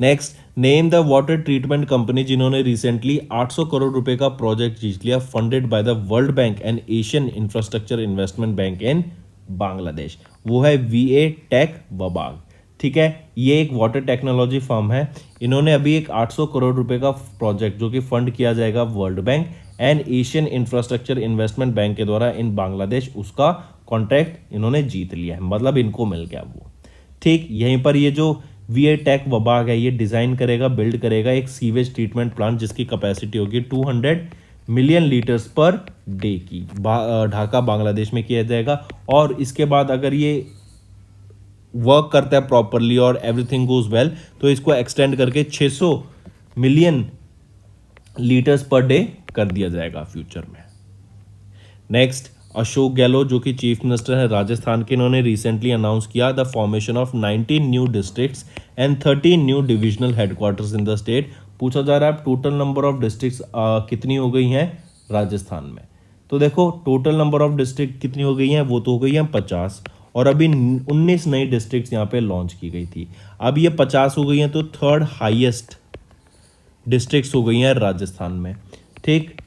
Next, name the water treatment company जिन्होंने रिसेंटली 800 करोड़ रुपए का प्रोजेक्ट जीत लिया funded by the world bank and Asian infrastructure investment bank in Bangladesh. वो है वीए टेक वबाग। ठीक है, ये एक वाटर टेक्नोलॉजी फर्म है। इन्होंने अभी एक 800 करोड़ रुपए का प्रोजेक्ट जो कि फंड किया जाएगा world bank and Asian infrastructure investment bank के द्वारा इन बांग्लादेश, उसका कॉन्ट्रैक्ट इन्होंने जीत लिया है, मतलब इनको मिल गया वो। ठीक, यहीं पर ये जो वीए टेक वबाग है ये डिजाइन करेगा, बिल्ड करेगा एक सीवेज ट्रीटमेंट प्लांट जिसकी कैपेसिटी होगी 200 मिलियन लीटर्स पर डे की। ढाका बांग्लादेश में किया जाएगा। और इसके बाद अगर ये वर्क करता है प्रॉपरली और एवरीथिंग गोज वेल तो इसको एक्सटेंड करके 600 मिलियन लीटर्स पर डे कर दिया जाएगा फ्यूचर में। नेक्स्ट, अशोक गहलोत जो कि चीफ मिनिस्टर है राजस्थान के, इन्होंने रिसेंटली अनाउंस किया the formation of 19 new districts and 13 new divisional headquarters in the state. पूछा जा रहा है टोटल नंबर ऑफ डिस्ट्रिक्ट्स कितनी हो गई हैं राजस्थान में? तो देखो टोटल नंबर ऑफ डिस्ट्रिक्ट कितनी हो गई हैं, वो तो हो गई हैं 50, और अभी 19 नई डिस्ट्रिक्ट्स यहाँ पे लॉन्च की गई थी। अब ये 50 हो गई हैं तो थर्ड हाईएस्ट डिस्ट्रिक्ट्स हो गई हैं राजस्थान में। ठीक,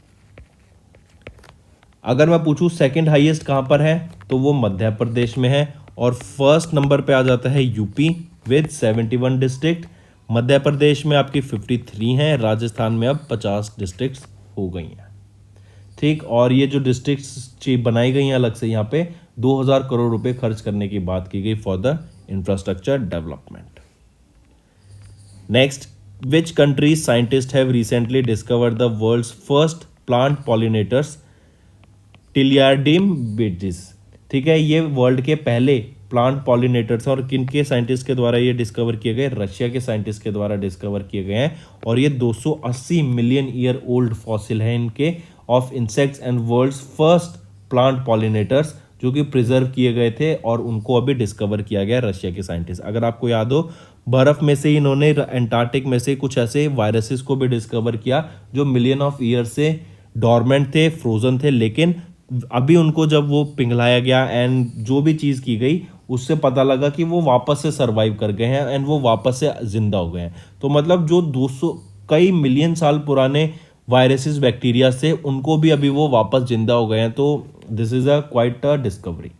अगर मैं पूछूं सेकंड हाईएस्ट कहां पर है तो वो मध्य प्रदेश में है, और फर्स्ट नंबर पे आ जाता है UP with 71 district. Madhya Pradesh में आपकी 53 हैं, राजस्थान में अब 50 डिस्ट्रिक्ट्स हो गई हैं। ठीक, और ये जो डिस्ट्रिक्ट्स बनाई गई हैं अलग से, यहाँ पे 2000 करोड़ रुपए खर्च करने की बात की गई for the infrastructure development. Next, which country scientist have recently discovered the world's first plant pollinators टिलियाडिम बिडिस। ठीक है, ये वर्ल्ड के पहले प्लांट पॉलिनेटर्स और किन के साइंटिस्ट के द्वारा ये डिस्कवर किए गए? रशिया के साइंटिस्ट के द्वारा डिस्कवर किए गए हैं। और ये 280 मिलियन ईयर ओल्ड फॉसिल है इनके of insects and world's first plant pollinators जो कि प्रिजर्व किए गए थे और उनको अभी डिस्कवर किया गया रशिया के साइंटिस्ट। अगर आपको याद हो बर्फ़ में से इन्होंने एंटार्क्टिक में से कुछ ऐसे वायरसेस को भी डिस्कवर किया जो मिलियन ऑफ ईयर से डॉर्मेंट थे, फ्रोजन थे, लेकिन अभी उनको जब वो पिघलाया गया एंड जो भी चीज़ की गई उससे पता लगा कि वो वापस से सरवाइव कर गए हैं एंड वो वापस से जिंदा हो गए हैं। तो मतलब जो 200 कई मिलियन साल पुराने वायरसेस बैक्टीरिया से उनको भी अभी वो वापस जिंदा हो गए हैं। तो this is a quite a discovery,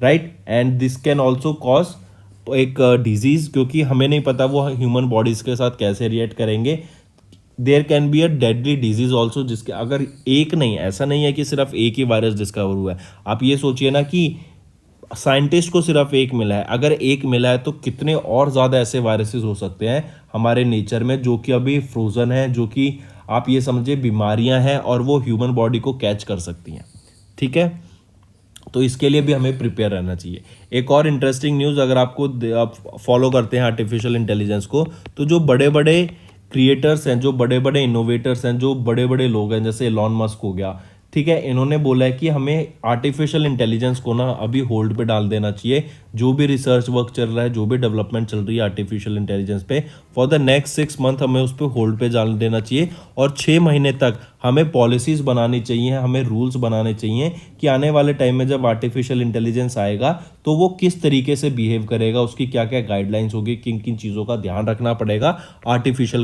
right. And this can also cause एक डिजीज़, क्योंकि हमें नहीं पता वो ह्यूमन बॉडीज़ के साथ कैसे रिएक्ट करेंगे। There can be a deadly disease also, जिसके अगर एक नहीं, ऐसा नहीं है कि सिर्फ एक ही वायरस डिस्कवर हुआ है। आप ये सोचिए ना कि साइंटिस्ट को सिर्फ एक मिला है, अगर एक मिला है तो कितने और ज़्यादा ऐसे वायरसेस हो सकते हैं हमारे नेचर में जो कि अभी फ्रोज़न है, जो कि आप ये समझिए बीमारियां हैं और वो ह्यूमन बॉडी को कैच कर सकती हैं, ठीक है। तो इसके लिए भी हमें प्रिपेयर रहना चाहिए। एक और इंटरेस्टिंग न्यूज़, अगर आप फॉलो करते हैं आर्टिफिशियल इंटेलिजेंस को, तो जो बड़े बड़े क्रिएटर्स हैं, जो बड़े बड़े इनोवेटर्स हैं, जो बड़े बड़े लोग हैं, जैसे एलॉन मस्क हो गया, ठीक है, इन्होंने बोला है कि हमें आर्टिफिशियल इंटेलिजेंस को ना अभी होल्ड पे डाल देना चाहिए। जो भी रिसर्च वर्क चल रहा है, जो भी डेवलपमेंट चल रही है आर्टिफिशियल इंटेलिजेंस पे, फॉर द नेक्स्ट 6 मंथ हमें उस पर होल्ड पे डाल देना चाहिए। और 6 महीने तक हमें पॉलिसीज़ बनानी चाहिए, हमें रूल्स बनाने चाहिए कि आने वाले टाइम में जब आर्टिफिशियल इंटेलिजेंस आएगा तो वो किस तरीके से बिहेव करेगा, उसकी क्या क्या गाइडलाइंस होगी, किन किन चीज़ों का ध्यान रखना पड़ेगा आर्टिफिशियल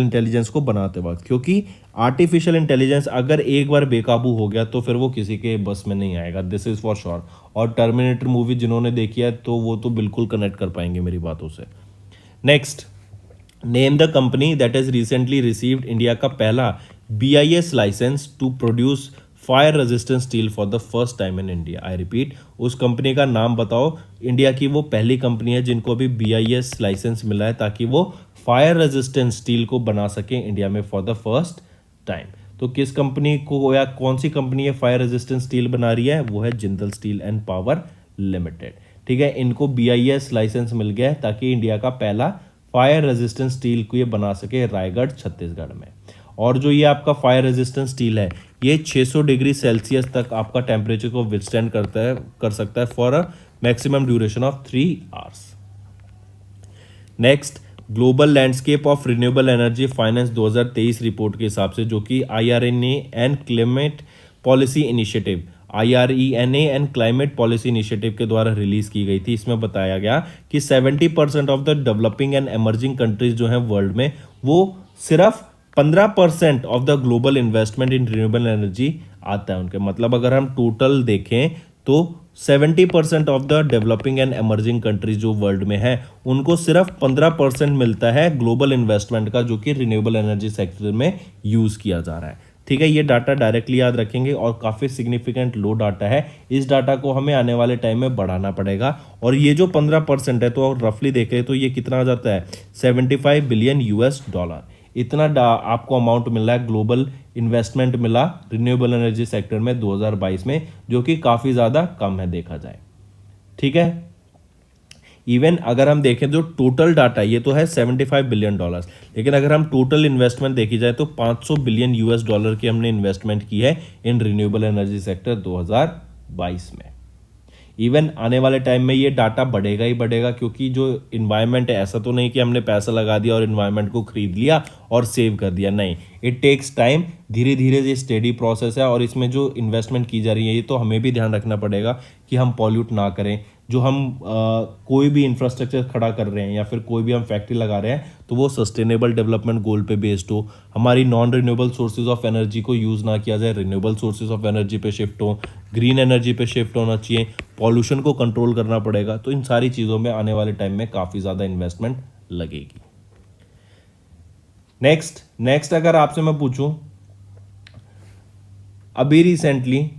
इंटेलिजेंस को बनाते वक्त। क्योंकि आर्टिफिशियल इंटेलिजेंस अगर एक बार बेकाबू हो गया तो फिर वो किसी के बस में नहीं आएगा, दिस इज़ फॉर श्योर। और टर्मिनेटर मूवी जिन्होंने देखी है तो वो तो बिल्कुल कनेक्ट कर पाएंगे मेरी बातों से। Next, name the company that has recently received India का पहला BIS licence to produce fire resistant steel for the first time in India. I repeat, उस कंपनी का नाम बताओ। इंडिया की वो पहली कंपनी है जिनको अभी BIS लाइसेंस मिला है ताकि वो फायर रेजिस्टेंट स्टील को बना सके इंडिया में फॉर द फर्स्ट टाइम। तो किस कंपनी को या कौन सी कंपनी है फायर रेजिस्टेंट स्टील बना रही है? वो है Jindal steel and power limited, ठीक है। इनको BIS लाइसेंस मिल गया है ताकि इंडिया का पहला फायर रेजिस्टेंट स्टील को ये बना सके रायगढ़ छत्तीसगढ़ में। और जो ये आपका फायर रेजिस्टेंट स्टील है, ये 600 डिग्री सेल्सियस तक आपका टेम्परेचर को विथस्टैंड कर सकता है for a maximum duration of 3 hours. Next, global landscape of renewable energy finance 2023 report के हिसाब से, जो कि IRENA and climate policy initiative IRENA and climate policy initiative के द्वारा रिलीज की गई थी, इसमें बताया गया कि 70% of the developing and emerging countries जो हैं वर्ल्ड में, वो सिर्फ 15% of the global investment in renewable energy आता है उनके। मतलब अगर हम टोटल देखें तो 70% of the developing and emerging countries जो वर्ल्ड में है, उनको सिर्फ 15% मिलता है ग्लोबल इन्वेस्टमेंट का, जो कि रिन्यूएबल एनर्जी सेक्टर में यूज़ किया जा रहा है, ठीक है। ये डाटा डायरेक्टली याद रखेंगे और काफ़ी सिग्निफिकेंट लो डाटा है। इस डाटा को हमें आने वाले टाइम में बढ़ाना पड़ेगा। और ये जो 15% है, तो रफली देखें तो ये कितना आ जाता है? $75 बिलियन। इतना आपको अमाउंट मिला है, ग्लोबल इन्वेस्टमेंट मिला रिन्यूएबल एनर्जी सेक्टर में 2022 में, जो कि काफ़ी ज़्यादा कम है देखा जाए, ठीक है। इवन अगर हम देखें तो टोटल डाटा, ये तो है $75 बिलियन, लेकिन अगर हम टोटल इन्वेस्टमेंट देखी जाए तो $500 बिलियन की हमने इन्वेस्टमेंट की है इन रिन्यूएबल एनर्जी सेक्टर 2022 में। इवन आने वाले टाइम में ये डाटा बढ़ेगा ही बढ़ेगा, क्योंकि जो इन्वायरमेंट है, ऐसा तो नहीं कि हमने पैसा लगा दिया और इन्वायरमेंट को खरीद लिया और सेव कर दिया, नहीं, इट टेक्स टाइम। धीरे धीरे ये स्टेडी प्रोसेस है और इसमें जो इन्वेस्टमेंट की जा रही है, ये तो हमें भी ध्यान रखना पड़ेगा कि हम पॉल्यूट ना करें। जो हम कोई भी इंफ्रास्ट्रक्चर खड़ा कर रहे हैं या फिर कोई भी हम फैक्ट्री लगा रहे हैं, तो वो सस्टेनेबल डेवलपमेंट गोल पे बेस्ड हो। हमारी non renewable sources of energy को यूज़ ना किया जाए, रिन्यूएबल सोर्सेज ऑफ एनर्जी पे शिफ्ट हो, ग्रीन एनर्जी पे शिफ्ट होना चाहिए, पॉल्यूशन को कंट्रोल करना पड़ेगा। तो इन सारी चीज़ों में आने वाले टाइम में काफ़ी ज़्यादा इन्वेस्टमेंट लगेगी। नेक्स्ट अगर आपसे मैं पूछूं, अभी रिसेंटली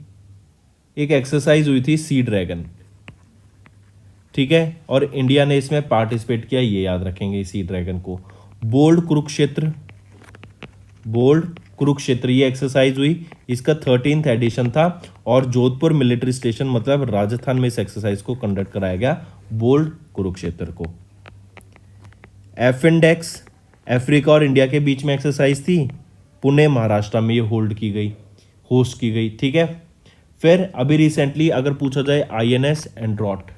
एक एक्सरसाइज हुई थी सी ड्रैगन, ठीक है, और इंडिया ने इसमें पार्टिसिपेट किया, ये याद रखेंगे सी ड्रैगन को। बोल्ड कुरुक्षेत्र ये एक्सरसाइज हुई, इसका 13th एडिशन था और जोधपुर मिलिट्री स्टेशन मतलब राजस्थान में इस एक्सरसाइज को कंडक्ट कराया गया, बोल्ड कुरुक्षेत्र को। एफिंडेक्स अफ्रीका और इंडिया के बीच में एक्सरसाइज थी, पुणे महाराष्ट्र में ये होस्ट की गई, ठीक है। फिर अभी रिसेंटली अगर पूछा जाए INS एंड्रॉट,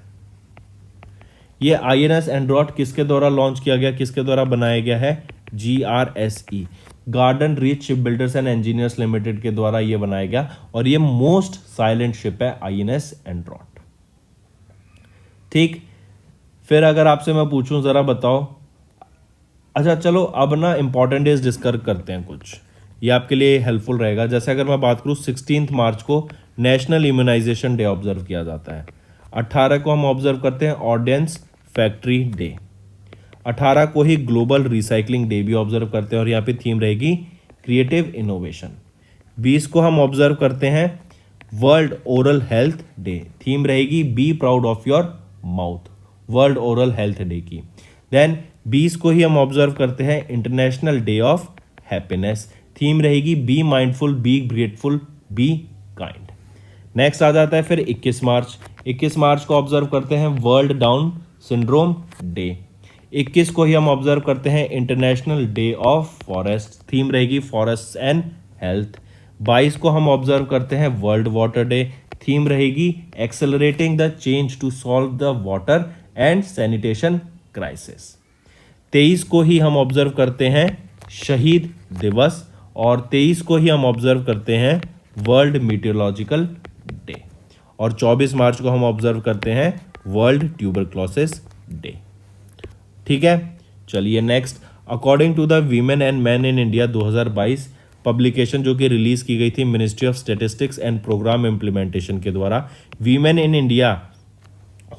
ये INS एंड्रॉट किसके द्वारा लॉन्च किया गया, किसके द्वारा बनाया गया है, GRSE, garden reach ship builders and engineers limited के द्वारा ये बनाया गया, और ये मोस्ट साइलेंट शिप है INS एंड्रॉट। ठीक, फिर अगर आपसे मैं पूछूं जरा बताओ, अच्छा चलो अब ना इंपॉर्टेंट डेज डिस्कस करते हैं कुछ, ये आपके लिए हेल्पफुल रहेगा। जैसे अगर मैं बात करूं 16 मार्च को नेशनल इम्यूनाइजेशन डे ऑब्जर्व किया जाता है। 18 को हम ऑब्जर्व करते हैं ऑर्डिनेंस फैक्ट्री डे। 18 को ही ग्लोबल रिसाइकलिंग डे भी ऑब्जर्व करते हैं और यहाँ पे थीम रहेगी क्रिएटिव इनोवेशन। 20 को हम ऑब्जर्व करते हैं world oral health day, theme रहेगी be proud of your mouth, world oral health day की। देन 20 को ही हम ऑब्जर्व करते हैं international day of happiness, theme रहेगी be mindful, be grateful, be kind. Next आ जाता है फिर 21 मार्च। 21 मार्च को ऑब्जर्व करते हैं वर्ल्ड डाउन सिंड्रोम डे। 21 को ही हम ऑब्जर्व करते हैं international day of forest, theme रहेगी फॉरेस्ट एंड हेल्थ। 22 को हम ऑब्जर्व करते हैं वर्ल्ड वाटर डे, थीम रहेगी accelerating the change to solve the water and sanitation crisis. 23 को ही हम ऑब्जर्व करते हैं शहीद दिवस, और 23 को ही हम ऑब्जर्व करते हैं वर्ल्ड मीटियोलॉजिकल डे, और 24 मार्च को हम ऑब्जर्व करते हैं वर्ल्ड ट्यूबरक्लोसिस डे। ठीक है, चलिए next, according to the women and man in India 2022 publication जो कि रिलीज की गई थी ministry of statistics and programme implementation के द्वारा, women in India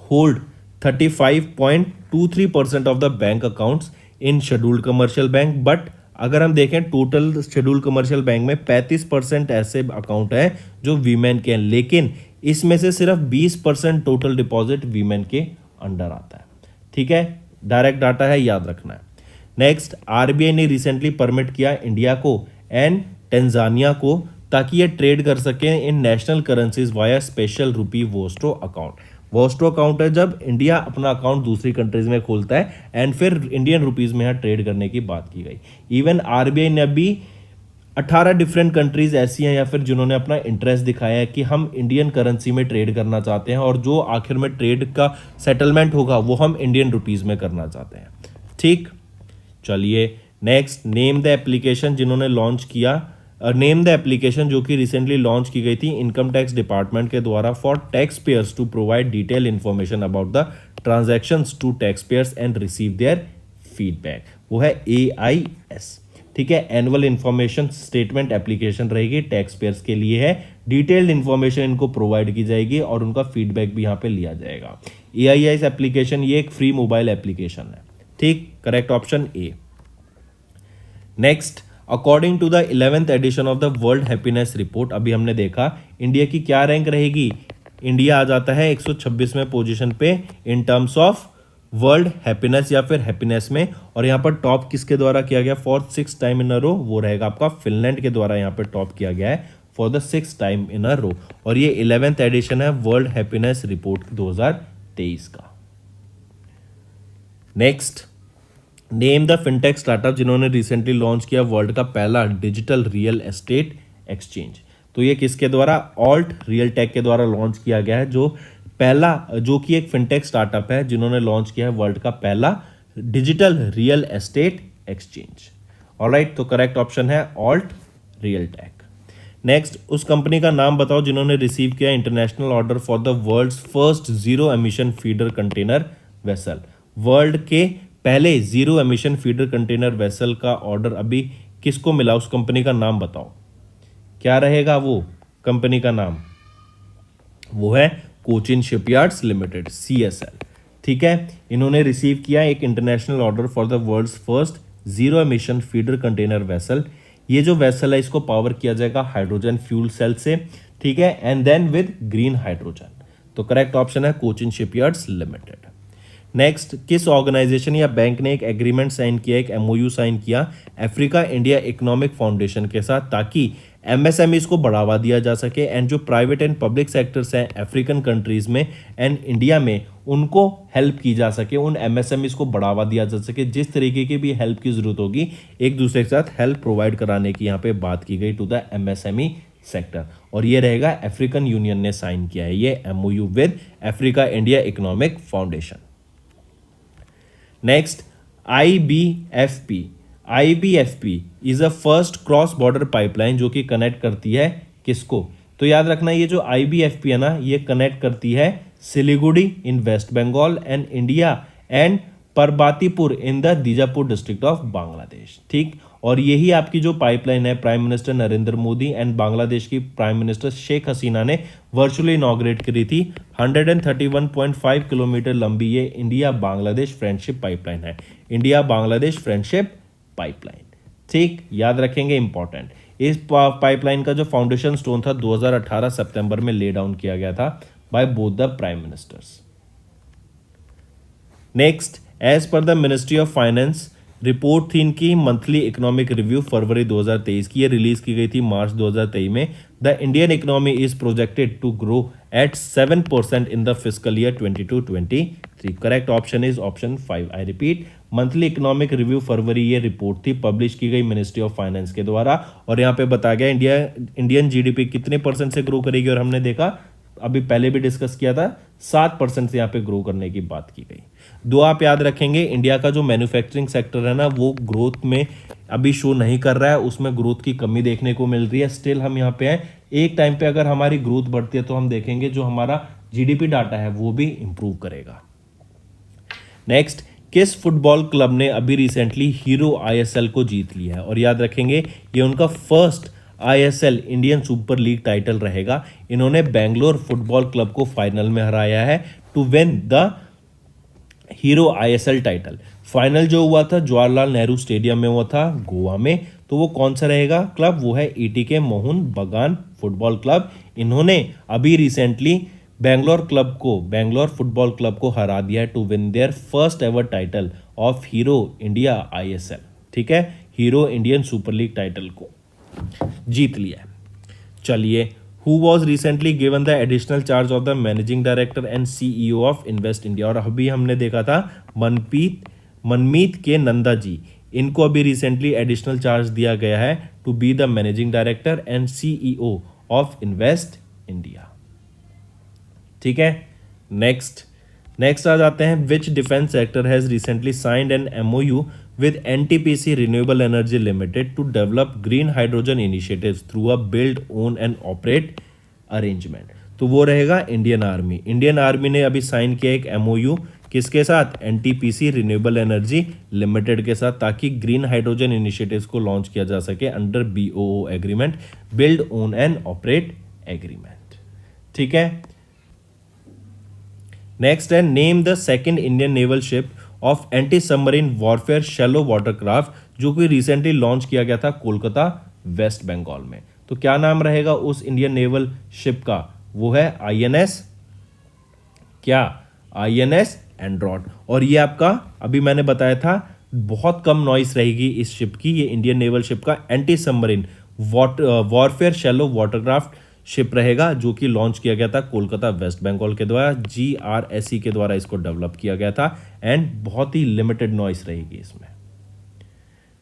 hold 35.23% of the bank accounts in scheduled commercial bank. But अगर हम देखें टोटल शेड्यूल्ड कमर्शियल बैंक में 35% ऐसे अकाउंट हैं जो वीमेन के हैं, लेकिन इसमें से सिर्फ 20% टोटल डिपॉजिट वीमेन के अंडर आता है। ठीक है, डायरेक्ट डाटा है, याद रखना है। नेक्स्ट, RBI ने रिसेंटली परमिट किया इंडिया को एंड टेंजानिया को ताकि ये ट्रेड कर सकें इन नेशनल करेंसीज वाया स्पेशल रुपी वोस्ट्रो अकाउंट। वोस्ट्रो अकाउंट है जब इंडिया अपना अकाउंट दूसरी कंट्रीज में खोलता है एंड फिर इंडियन रुपीज में यहाँ ट्रेड करने की बात की गई। इवन RBI ने अभी 18 डिफरेंट कंट्रीज ऐसी हैं या फिर जिन्होंने अपना इंटरेस्ट दिखाया है कि हम इंडियन करेंसी में ट्रेड करना चाहते हैं, और जो आखिर में ट्रेड का सेटलमेंट होगा वो हम इंडियन रुपीज में करना चाहते हैं। ठीक, चलिए नेक्स्ट, नेम द एप्लीकेशन जिन्होंने लॉन्च किया, नेम द एप्लीकेशन जो कि रिसेंटली लॉन्च की गई थी इनकम टैक्स डिपार्टमेंट के द्वारा for tax payers to provide detail information about the transactions to tax payers and receive their feedback, वो है AIS। ठीक है, एनुअल इन्फॉर्मेशन स्टेटमेंट एप्लीकेशन रहेगी, टैक्स पेयर्स के लिए है, डिटेल्ड इन्फॉर्मेशन इनको प्रोवाइड की जाएगी और उनका फीडबैक भी यहाँ पे लिया जाएगा। AIS एप्लीकेशन ये एक फ्री मोबाइल एप्लीकेशन है। ठीक, correct option A। Next, according to the 11th edition of the world happiness report, अभी हमने देखा इंडिया की क्या रैंक रहेगी, इंडिया आ जाता है 126वें पोजीशन पे in terms of world happiness या फिर हैप्पीनेस में, और यहाँ पर टॉप किसके द्वारा किया गया फॉर 6 टाइम इन अ रो, वो रहेगा आपका फिनलैंड के द्वारा यहाँ पे टॉप किया गया है फॉर द 6 टाइम इन अ रो, और ये 11th एडिशन है वर्ल्ड हैप्पीनेस रिपोर्ट 2023 का। Next, name the fintech startup जिन्होंने रिसेंटली लॉन्च किया वर्ल्ड का पहला डिजिटल रियल एस्टेट एक्सचेंज। तो ये किसके द्वारा, ऑल्ट रियल टेक के द्वारा लॉन्च किया गया है, जो पहला, जो कि एक फिनटेक स्टार्टअप है जिन्होंने लॉन्च किया है वर्ल्ड का पहला digital real estate exchange. Alright, तो करेक्ट ऑप्शन है ऑल्ट रियल टेक। नेक्स्ट, उस कंपनी का नाम बताओ जिन्होंने रिसीव किया international order for the world's first zero emission feeder container vessel. World के पहले zero emission feeder container vessel का ऑर्डर अभी किसको मिला, उस कंपनी का नाम बताओ, क्या रहेगा वो कंपनी का नाम, वो है कोचिन शिपयार्ड्स लिमिटेड, CSL। ठीक है, इन्होंने रिसीव किया एक international order for the world's first zero emission feeder container vessel. ये जो वेसल है इसको पावर किया जाएगा हाइड्रोजन फ्यूल सेल से। ठीक है, and then with green hydrogen. तो करेक्ट ऑप्शन है कोचिन शिपयार्ड्स लिमिटेड। नेक्स्ट, किस ऑर्गेनाइजेशन या बैंक ने एक एग्रीमेंट साइन किया, एक MOU साइन किया अफ्रीका इंडिया इकोनॉमिक फाउंडेशन के साथ, ताकि MSMEs को बढ़ावा दिया जा सके एंड जो प्राइवेट एंड पब्लिक सेक्टर्स हैं अफ्रीकन कंट्रीज में एंड इंडिया में उनको हेल्प की जा सके, उन MSMEs को बढ़ावा दिया जा सके। जिस तरीके की भी हेल्प की जरूरत होगी एक दूसरे के साथ हेल्प प्रोवाइड कराने की यहाँ पे बात की गई टू द MSME सेक्टर, और ये रहेगा अफ्रीकन यूनियन ने साइन किया है ये MOU with Africa India economic foundation. Next IBFP। IBFP is a first cross border pipeline जो कि कनेक्ट करती है किसको? तो याद रखना ये जो IBFP है ना, ये कनेक्ट करती है Siliguri in west Bengal and India and Parbatipur in the Dinajpur district of Bangladesh. ठीक, और यही आपकी जो पाइपलाइन है prime minister Narendra Modi and Bangladesh की प्राइम मिनिस्टर शेख हसीना ने वर्चुअली इनॉग्रेट करी थी। 131.5 किलोमीटर लंबी ये इंडिया बांग्लादेश फ्रेंडशिप पाइपलाइन है, इंडिया बांग्लादेश फ्रेंडशिप पाइपलाइन। ठीक, याद रखेंगे, इंपॉर्टेंट। इस पाइपलाइन का जो फाउंडेशन स्टोन था 2018 सितंबर में ले डाउन किया गया था by both the prime ministers. Next, as per the ministry of finance, report थी इनकी मंथली इकोनॉमिक रिव्यू फरवरी 2023 की, ये रिलीज की गई थी मार्च 2023 में। The Indian economy is projected to grow at 7% in the fiscal year 22-23। Correct option is option 5। I repeat, monthly economic review फरवरी ये रिपोर्ट थी, पब्लिश की गई मिनिस्ट्री ऑफ फाइनेंस के द्वारा, और यहाँ पे बताया गया इंडियन जीडीपी कितने परसेंट से ग्रो करेगी, और हमने देखा अभी पहले भी डिस्कस किया था 7% से यहाँ पे ग्रो करने की बात की गई। दो आप याद रखेंगे, इंडिया का जो मैन्युफैक्चरिंग सेक्टर है ना वो ग्रोथ में अभी शो नहीं कर रहा है, उसमें ग्रोथ की कमी देखने को मिल रही है। स्टिल हम यहाँ पे हैं, एक टाइम पे अगर हमारी ग्रोथ बढ़ती है तो हम देखेंगे जो हमारा जीडीपी डाटा है वो भी इंप्रूव करेगा। नेक्स्ट, किस फुटबॉल क्लब ने अभी रिसेंटली हीरो ISL को जीत लिया है? और याद रखेंगे ये उनका first ISL Indian super league title रहेगा। इन्होंने बेंगलोर फुटबॉल क्लब को फाइनल में हराया है to win the hero ISL title. Final जो हुआ था जवाहरलाल नेहरू स्टेडियम में हुआ था गोवा में। तो वो कौन सा रहेगा क्लब? वो है ETK मोहन बगान फुटबॉल क्लब। इन्होंने अभी रिसेंटली बेंगलोर फुटबॉल क्लब को हरा दिया है to win their first ever title of hero India ISL। ठीक है, hero Indian super league title को जीत लिया है। चलिए, who was recently given the additional charge of the managing director and CEO of invest India? और अभी हमने देखा था मनमीत के नंदा जी, इनको अभी रिसेंटली एडिशनल चार्ज दिया गया है to be the managing director and CEO of invest India. ठीक है, नेक्स्ट आ जाते हैं, which defence sector has recently signed an MOU with NTPC Renewable Energy Limited to develop green hydrogen initiatives through a build, own and operate arrangement? तो वो रहेगा इंडियन आर्मी। इंडियन आर्मी ने अभी साइन किया एक MOU किसके साथ? NTPC रिन्यूएबल एनर्जी लिमिटेड के साथ, ताकि ग्रीन हाइड्रोजन इनिशिएटिव्स को लॉन्च किया जा सके under BOO agreement, build, own and operate agreement. ठीक है, नेक्स्ट है, name the second Indian naval ship of anti submarine warfare shallow watercraft जो कि रिसेंटली लॉन्च किया गया था कोलकाता वेस्ट बंगाल में। तो क्या नाम रहेगा उस इंडियन नेवल शिप का? वो है INS एंड्रॉड। और ये आपका अभी मैंने बताया था बहुत कम नॉइस रहेगी इस शिप की। ये इंडियन नेवल शिप का anti submarine warfare shallow watercraft ship रहेगा जो कि लॉन्च किया गया था कोलकाता वेस्ट बंगाल के द्वारा, GRSE के द्वारा इसको डेवलप किया गया था, एंड बहुत ही लिमिटेड नॉइस रहेगी इसमें।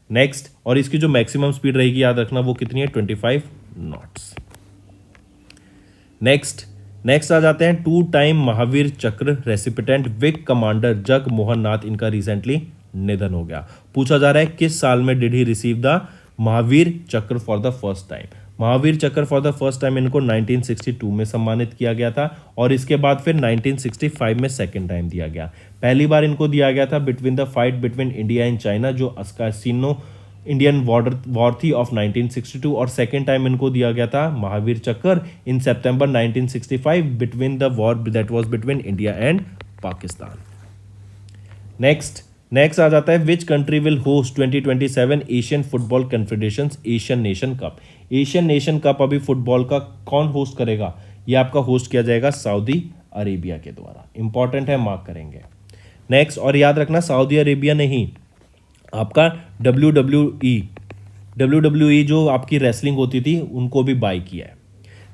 नेक्स्ट, और इसकी जो मैक्सिमम स्पीड रहेगी याद रखना वो कितनी है? 25 नॉट्स। नेक्स्ट आ जाते हैं, 2 टाइम महावीर चक्र रेसिपिटेंट विक कमांडर जग मोहन नाथ, इनका रिसेंटली निधन हो गया। पूछा जा रहा है किस साल में did he receive the Mahavir Chakra for the first time? Mahavir Chakra for the first time इनको 1962 में सम्मानित किया गया था, और इसके बाद फिर 1965 में सेकेंड टाइम दिया गया। पहली बार इनको दिया गया था between the fight between India and China, जो अस्कासिनो इंडियन वॉर थी ऑफ 1962, और सेकेंड टाइम इनको दिया गया था महावीर चक्र इन सितंबर 1965 between the war that was between India and Pakistan. Next आ जाता है, which country will host 2027 Asian football confederation Asian nation cup? Asian nation cup अभी फुटबॉल का कौन होस्ट करेगा? ये आपका होस्ट किया जाएगा सऊदी अरेबिया के द्वारा। इंपॉर्टेंट है, मार्क करेंगे। नेक्स्ट, और याद रखना सऊदी अरेबिया नहीं, आपका WWE जो आपकी रेसलिंग होती थी उनको भी बाय किया है।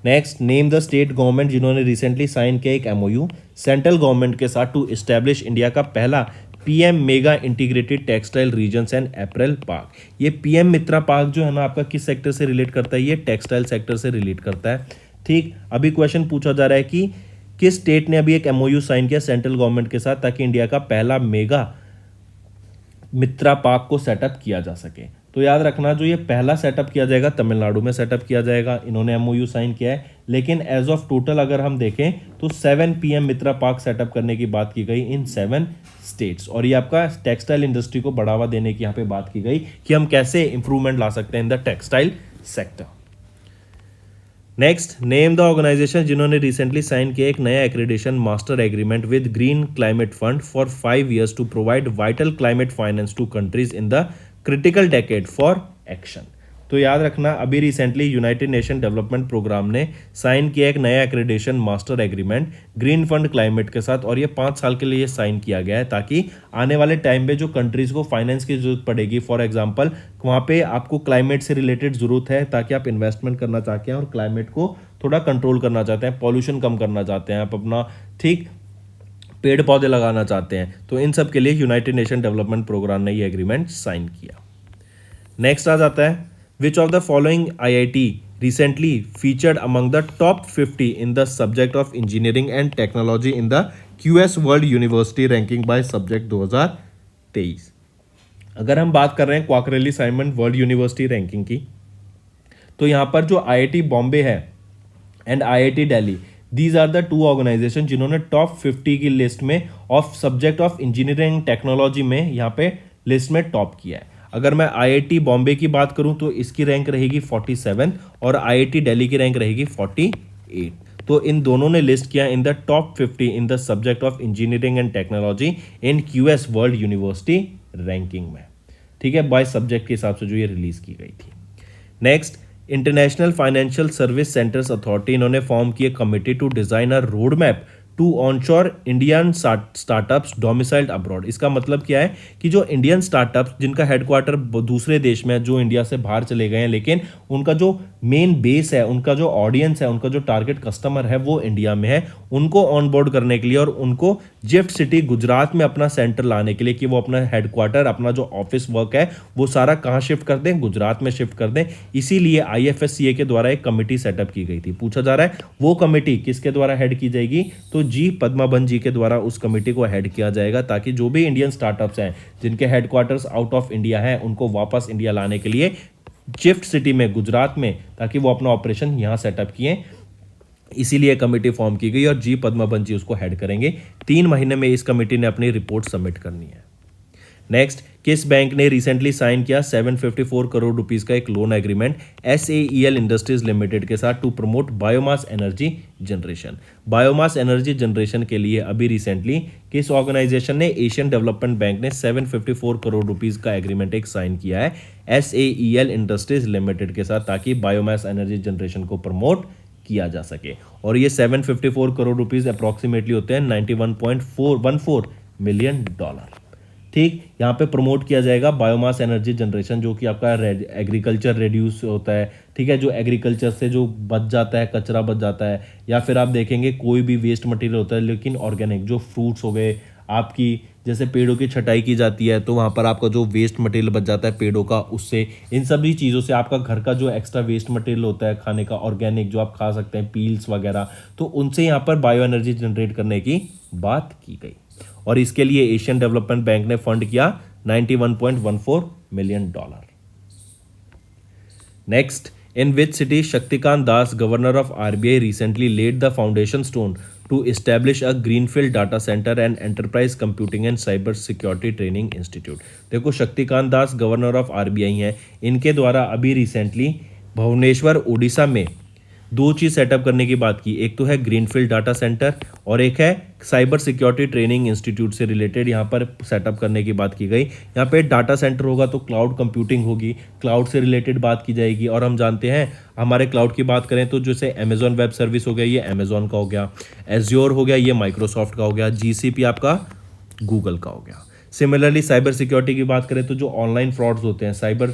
Next, name the state government जिन्होंने रिसेंटली साइन किया एक MOU सेंट्रल गवर्नमेंट के साथ टू एस्टैब्लिश इंडिया का पहला PM mega integrated textile regions and apparel park. ये PM मित्रा पार्क जो है ना आपका किस सेक्टर से रिलेट करता है? ये टेक्सटाइल सेक्टर से रिलेट करता है। ठीक, अभी क्वेश्चन पूछा जा रहा है कि किस स्टेट ने अभी एक MOU साइन किया सेंट्रल गवर्नमेंट के साथ ताकि इंडिया का पहला मेगा मित्रा पार्क को सेटअप किया जा सके। तो याद रखना, जो ये पहला सेटअप किया जाएगा तमिलनाडु में सेटअप किया जाएगा, इन्होंने एमओयू साइन किया है, लेकिन एज ऑफ टोटल अगर हम देखें तो 7 PM मित्रा पार्क सेटअप करने की बात की गई इन 7 स्टेट्स। और ये आपका टेक्सटाइल इंडस्ट्री को बढ़ावा देने की यहाँ पे बात की गई कि हम कैसे इंप्रूवमेंट ला सकते हैं in the textile sector. Next, name the organisation जिन्होंने रिसेंटली साइन किया एक नया accreditation master agreement with green climate fund for 5 years to provide vital climate finance to countries in the critical decade for action. तो याद रखना, अभी recently United Nation development programme ने साइन किया एक नया accreditation master agreement green fund climate के साथ, और ये 5 साल के लिए साइन किया गया है ताकि आने वाले टाइम में जो कंट्रीज को फाइनेंस की जरूरत पड़ेगी, फॉर एग्जांपल वहाँ पे आपको क्लाइमेट से रिलेटेड जरूरत है ताकि आप इन्वेस्टमेंट करना चाहते हैं और क्लाइमेट को थोड़ा कंट्रोल करना चाहते हैं, पॉल्यूशन कम करना चाहते हैं, आप अपना ठीक पेड़ पौधे लगाना चाहते हैं, तो इन सब के लिए यूनाइटेड नेशन डेवलपमेंट प्रोग्राम ने ये एग्रीमेंट साइन किया। नेक्स्ट आ जाता है, which of the following IIT recently featured among the top 50 in the subject of engineering and technology in the QS World University ranking by subject 2023। अगर हम बात कर रहे हैं Quacquarelli Symonds world university ranking की, तो यहाँ पर जो IIT बॉम्बे है एंड IIT Delhi, these are the 2 organisation जिन्होंने टॉप 50 की लिस्ट में of subject of engineering technology में यहाँ पे लिस्ट में टॉप किया है। अगर मैं IIT बॉम्बे की बात करूं तो इसकी रैंक रहेगी 47 और IIT दिल्ली की रैंक रहेगी 48। तो इन दोनों ने लिस्ट किया in the top 50 in the subject of engineering and technology in QS world university ranking में, ठीक है, बाय सब्जेक्ट के हिसाब से जो ये रिलीज की गई थी। Next, international financial service centres authority, इन्होंने फॉर्म किए committee to design a road map to onshore Indian startups domiciled abroad. इसका मतलब क्या है कि जो इंडियन स्टार्टअप्स जिनका हेडक्वार्टर दूसरे देश में है, जो इंडिया से बाहर चले गए हैं, लेकिन उनका जो मेन बेस है, उनका जो ऑडियंस है, उनका जो टारगेट कस्टमर है वो इंडिया में है, उनको ऑनबोर्ड करने के लिए और उनको जिफ्ट सिटी गुजरात में अपना सेंटर लाने के लिए कि वो अपना हेडक्वार्टर, अपना जो ऑफिस वर्क है वो सारा कहाँ शिफ्ट कर दें, गुजरात में शिफ्ट कर दें। इसीलिए IFSCA के द्वारा एक कमेटी सेटअप की गई थी। पूछा जा रहा है वो कमेटी किसके द्वारा हेड की जाएगी, तो जी पद्माबन जी के द्वारा उस कमेटी को हेड किया जाएगा, ताकि जो भी इंडियन स्टार्टअप्स हैं जिनके हेडक्वार्टर्स आउट ऑफ इंडिया है उनको वापस इंडिया लाने के लिए जिफ्ट सिटी में गुजरात में, ताकि वो अपना ऑपरेशन यहाँ सेटअप किए, इसीलिए कमेटी फॉर्म की गई और जी पद्माबन जी उसको हेड करेंगे। 3 महीने में इस कमेटी ने अपनी रिपोर्ट सबमिट करनी है। नेक्स्ट, किस बैंक ने रिसेंटली साइन किया 754 करोड़ रुपीस का एक loan agreement SAEL industries limited के साथ to promote biomass energy generation. Biomass energy generation के लिए अभी रिसेंटली किस ऑर्गेनाइजेशन ने, एशियन डेवलपमेंट बैंक ने 754 करोड़ रुपीस का एग्रीमेंट एक साइन किया है SAEL इंडस्ट्रीज लिमिटेड के साथ, ताकि बायोमास एनर्जी जनरेशन को प्रमोट किया जा सके। और ये 754 करोड़ रुपीस अप्रॉक्सीमेटली होते हैं $91.414 मिलियन। ठीक, यहाँ पे प्रमोट किया जाएगा बायोमास एनर्जी जनरेशन, जो कि आपका एग्रीकल्चर रिड्यूस होता है, ठीक है, जो एग्रीकल्चर से जो बच जाता है, कचरा बच जाता है, या फिर आप देखेंगे कोई भी वेस्ट मटेरियल होता है लेकिन ऑर्गेनिक, जो फ्रूट्स हो गए आपकी, जैसे पेड़ों की छटाई की जाती है तो वहाँ पर आपका जो वेस्ट मटेरियल बच जाता है पेड़ों का, उससे इन सभी चीज़ों से आपका घर का जो एक्स्ट्रा वेस्ट मटेरियल होता है खाने का, ऑर्गेनिक जो आप खा सकते हैं, पील्स वगैरह, तो उनसे यहाँ पर बायो एनर्जी जनरेट करने की बात की गई। और इसके लिए एशियन डेवलपमेंट बैंक ने फंड किया $91.14 million. Next, in which city Shaktikanta Das governor of RBI recently laid the foundation stone to establish a greenfield data centre and enterprise computing and cyber security training institute. देखो, Shaktikanta Das governor of RBI हैं, इनके द्वारा अभी रिसेंटली भुवनेश्वर उड़ीसा में 2 चीज़ सेटअप करने की बात की। एक तो है ग्रीनफील्ड डाटा सेंटर और एक है साइबर सिक्योरिटी ट्रेनिंग इंस्टीट्यूट से रिलेटेड यहाँ पर सेटअप करने की बात की गई। यहाँ पे डाटा सेंटर होगा तो क्लाउड कंप्यूटिंग होगी, क्लाउड से रिलेटेड बात की जाएगी। और हम जानते हैं हमारे क्लाउड की बात करें तो जैसे अमेजॉन वेब सर्विस हो गया, ये अमेजॉन का हो गया, एज्योर हो गया, ये माइक्रोसॉफ्ट का हो गया, GCP आपका गूगल का हो गया। सिमिलरली साइबर सिक्योरिटी की बात करें तो जो ऑनलाइन फ्रॉड्स होते हैं, साइबर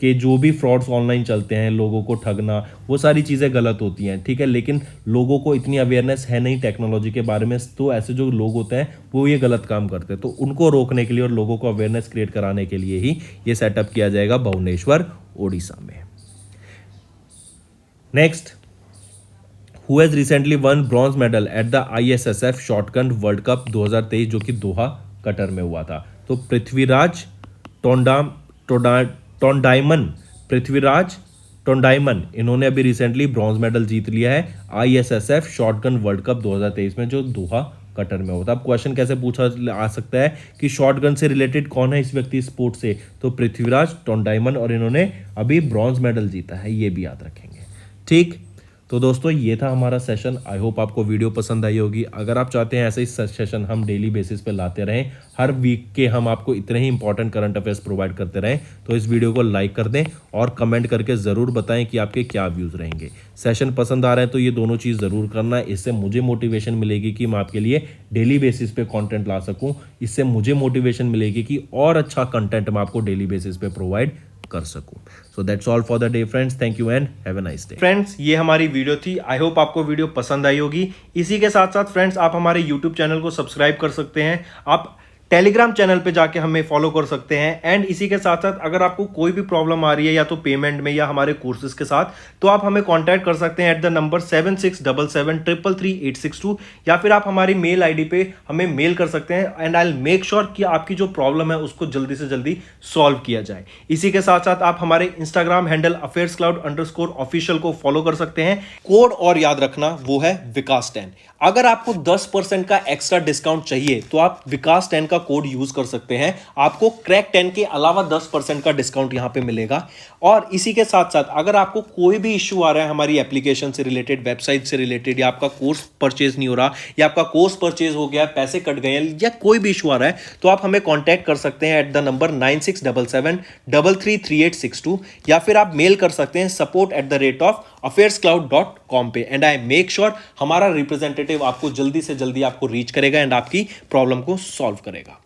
कि जो भी फ्रॉड्स ऑनलाइन चलते हैं, लोगों को ठगना, वो सारी चीज़ें गलत होती हैं, ठीक है, लेकिन लोगों को इतनी अवेयरनेस है नहीं टेक्नोलॉजी के बारे में, तो ऐसे जो लोग होते हैं वो ये गलत काम करते हैं, तो उनको रोकने के लिए और लोगों को अवेयरनेस क्रिएट कराने के लिए ही ये सेटअप किया जाएगा भुवनेश्वर उड़ीसा में। Next, who has recently one bronze medal at the ISSF shotgun world cup 2023 जो कि दोहा कतर में हुआ था। तो पृथ्वीराज टोंडाइमन, पृथ्वीराज टोंडाइमन, इन्होंने अभी रिसेंटली ब्रॉन्ज मेडल जीत लिया है ISSF शॉटगन वर्ल्ड कप 2023 में, जो दोहा कतर में होता है। अब क्वेश्चन कैसे पूछा आ सकता है कि शॉटगन से रिलेटेड कौन है इस व्यक्ति स्पोर्ट से, तो पृथ्वीराज टोंडाइमन, और इन्होंने अभी ब्रॉन्ज मेडल जीता है, ये भी याद रखेंगे। ठीक, तो दोस्तों ये था हमारा सेशन। आई होप आपको वीडियो पसंद आई होगी। अगर आप चाहते हैं ऐसे ही सेशन हम डेली बेसिस पे लाते रहें, हर वीक के हम आपको इतने ही इंपॉर्टेंट करंट अफेयर्स प्रोवाइड करते रहें, तो इस वीडियो को लाइक कर दें और कमेंट करके ज़रूर बताएं कि आपके क्या व्यूज़ रहेंगे। सेशन पसंद आ रहा है तो ये दोनों चीज़ ज़रूर करना है, इससे मुझे मोटिवेशन मिलेगी कि मैं आपके लिए डेली बेसिस पे कंटेंट ला सकूं। इससे मुझे मोटिवेशन मिलेगी कि और अच्छा कंटेंट मैं आपको डेली बेसिस पे प्रोवाइड कर सकूं। So that's all for the day friends, thank you and have a nice day. Friends, ये हमारी वीडियो थी। आई होप आपको वीडियो पसंद आई होगी। इसी के साथ साथ फ्रेंड्स, आप हमारे यूट्यूब चैनल को सब्सक्राइब कर सकते हैं, आप टेलीग्राम चैनल पे जाके हमें फॉलो कर सकते हैं। एंड इसी के साथ साथ अगर आपको कोई भी प्रॉब्लम आ रही है या तो पेमेंट में या हमारे कोर्सेज के साथ, तो आप हमें कांटेक्ट कर सकते हैं एट द नंबर 7677333862, या फिर आप हमारी मेल आईडी पे हमें मेल कर सकते हैं and I will make sure कि आपकी जो प्रॉब्लम है उसको जल्दी से जल्दी सॉल्व किया जाए। इसी के साथ साथ आप हमारे इंस्टाग्राम हैंडल affairscloud_official को फॉलो कर सकते हैं। कोड और याद रखना, वो है विकास10। अगर आपको 10% का एक्स्ट्रा डिस्काउंट चाहिए तो आप विकास10 का कोड यूज कर सकते हैं, आपको क्रैक 10 के अलावा 10% का डिस्काउंट यहां पे मिलेगा। और इसी के साथ साथ अगर आपको कोई भी इश्यू आ रहा है हमारी एप्लीकेशन से रिलेटेड, वेबसाइट से रिलेटेड, या आपका कोर्स परचेज नहीं हो रहा, या आपका कोर्स परचेज हो गया, पैसे कट गए हैं, या कोई भी इशू आ रहा है, तो आप हमें कॉन्टैक्ट कर सकते हैं एट द नंबर 9677333862, या फिर आप मेल कर सकते हैं support@affairscloud.com पे। एंड आई मेक श्योर हमारा रिप्रेजेंटेटिव आपको जल्दी से जल्दी आपको रीच करेगा एंड आपकी प्रॉब्लम को सॉल्व करेगा।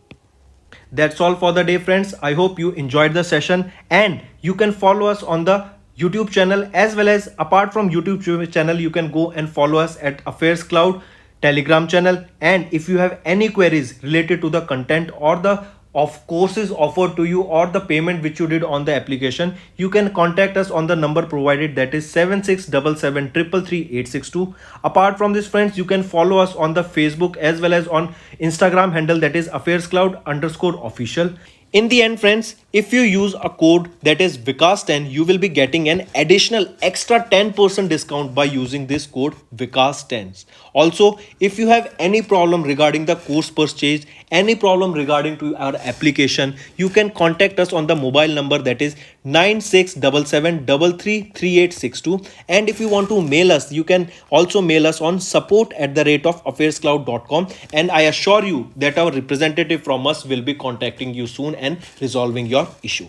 That's all for the day, friends. I hope you enjoyed the session, and you can follow us on the YouTube channel, as well as apart from YouTube channel, you can go and follow us at Affairs Cloud Telegram channel. And if you have any queries related to the content or the of courses offered to you or the payment which you did on the application, you can contact us on the number provided, that is 7677333862. Apart from this, friends, you can follow us on the Facebook as well as on Instagram handle, that is affairscloud_official. In the end, friends, if you use a code that is Vikas10, you will be getting an additional extra 10% discount by using this code Vikas10. Also, if you have any problem regarding the course purchase, any problem regarding to our application, you can contact us on the mobile number, that is 9677333862. And if you want to mail us, you can also mail us on support@affairscloud.com, and I assure you that our representative from us will be contacting you soon and resolving your issue.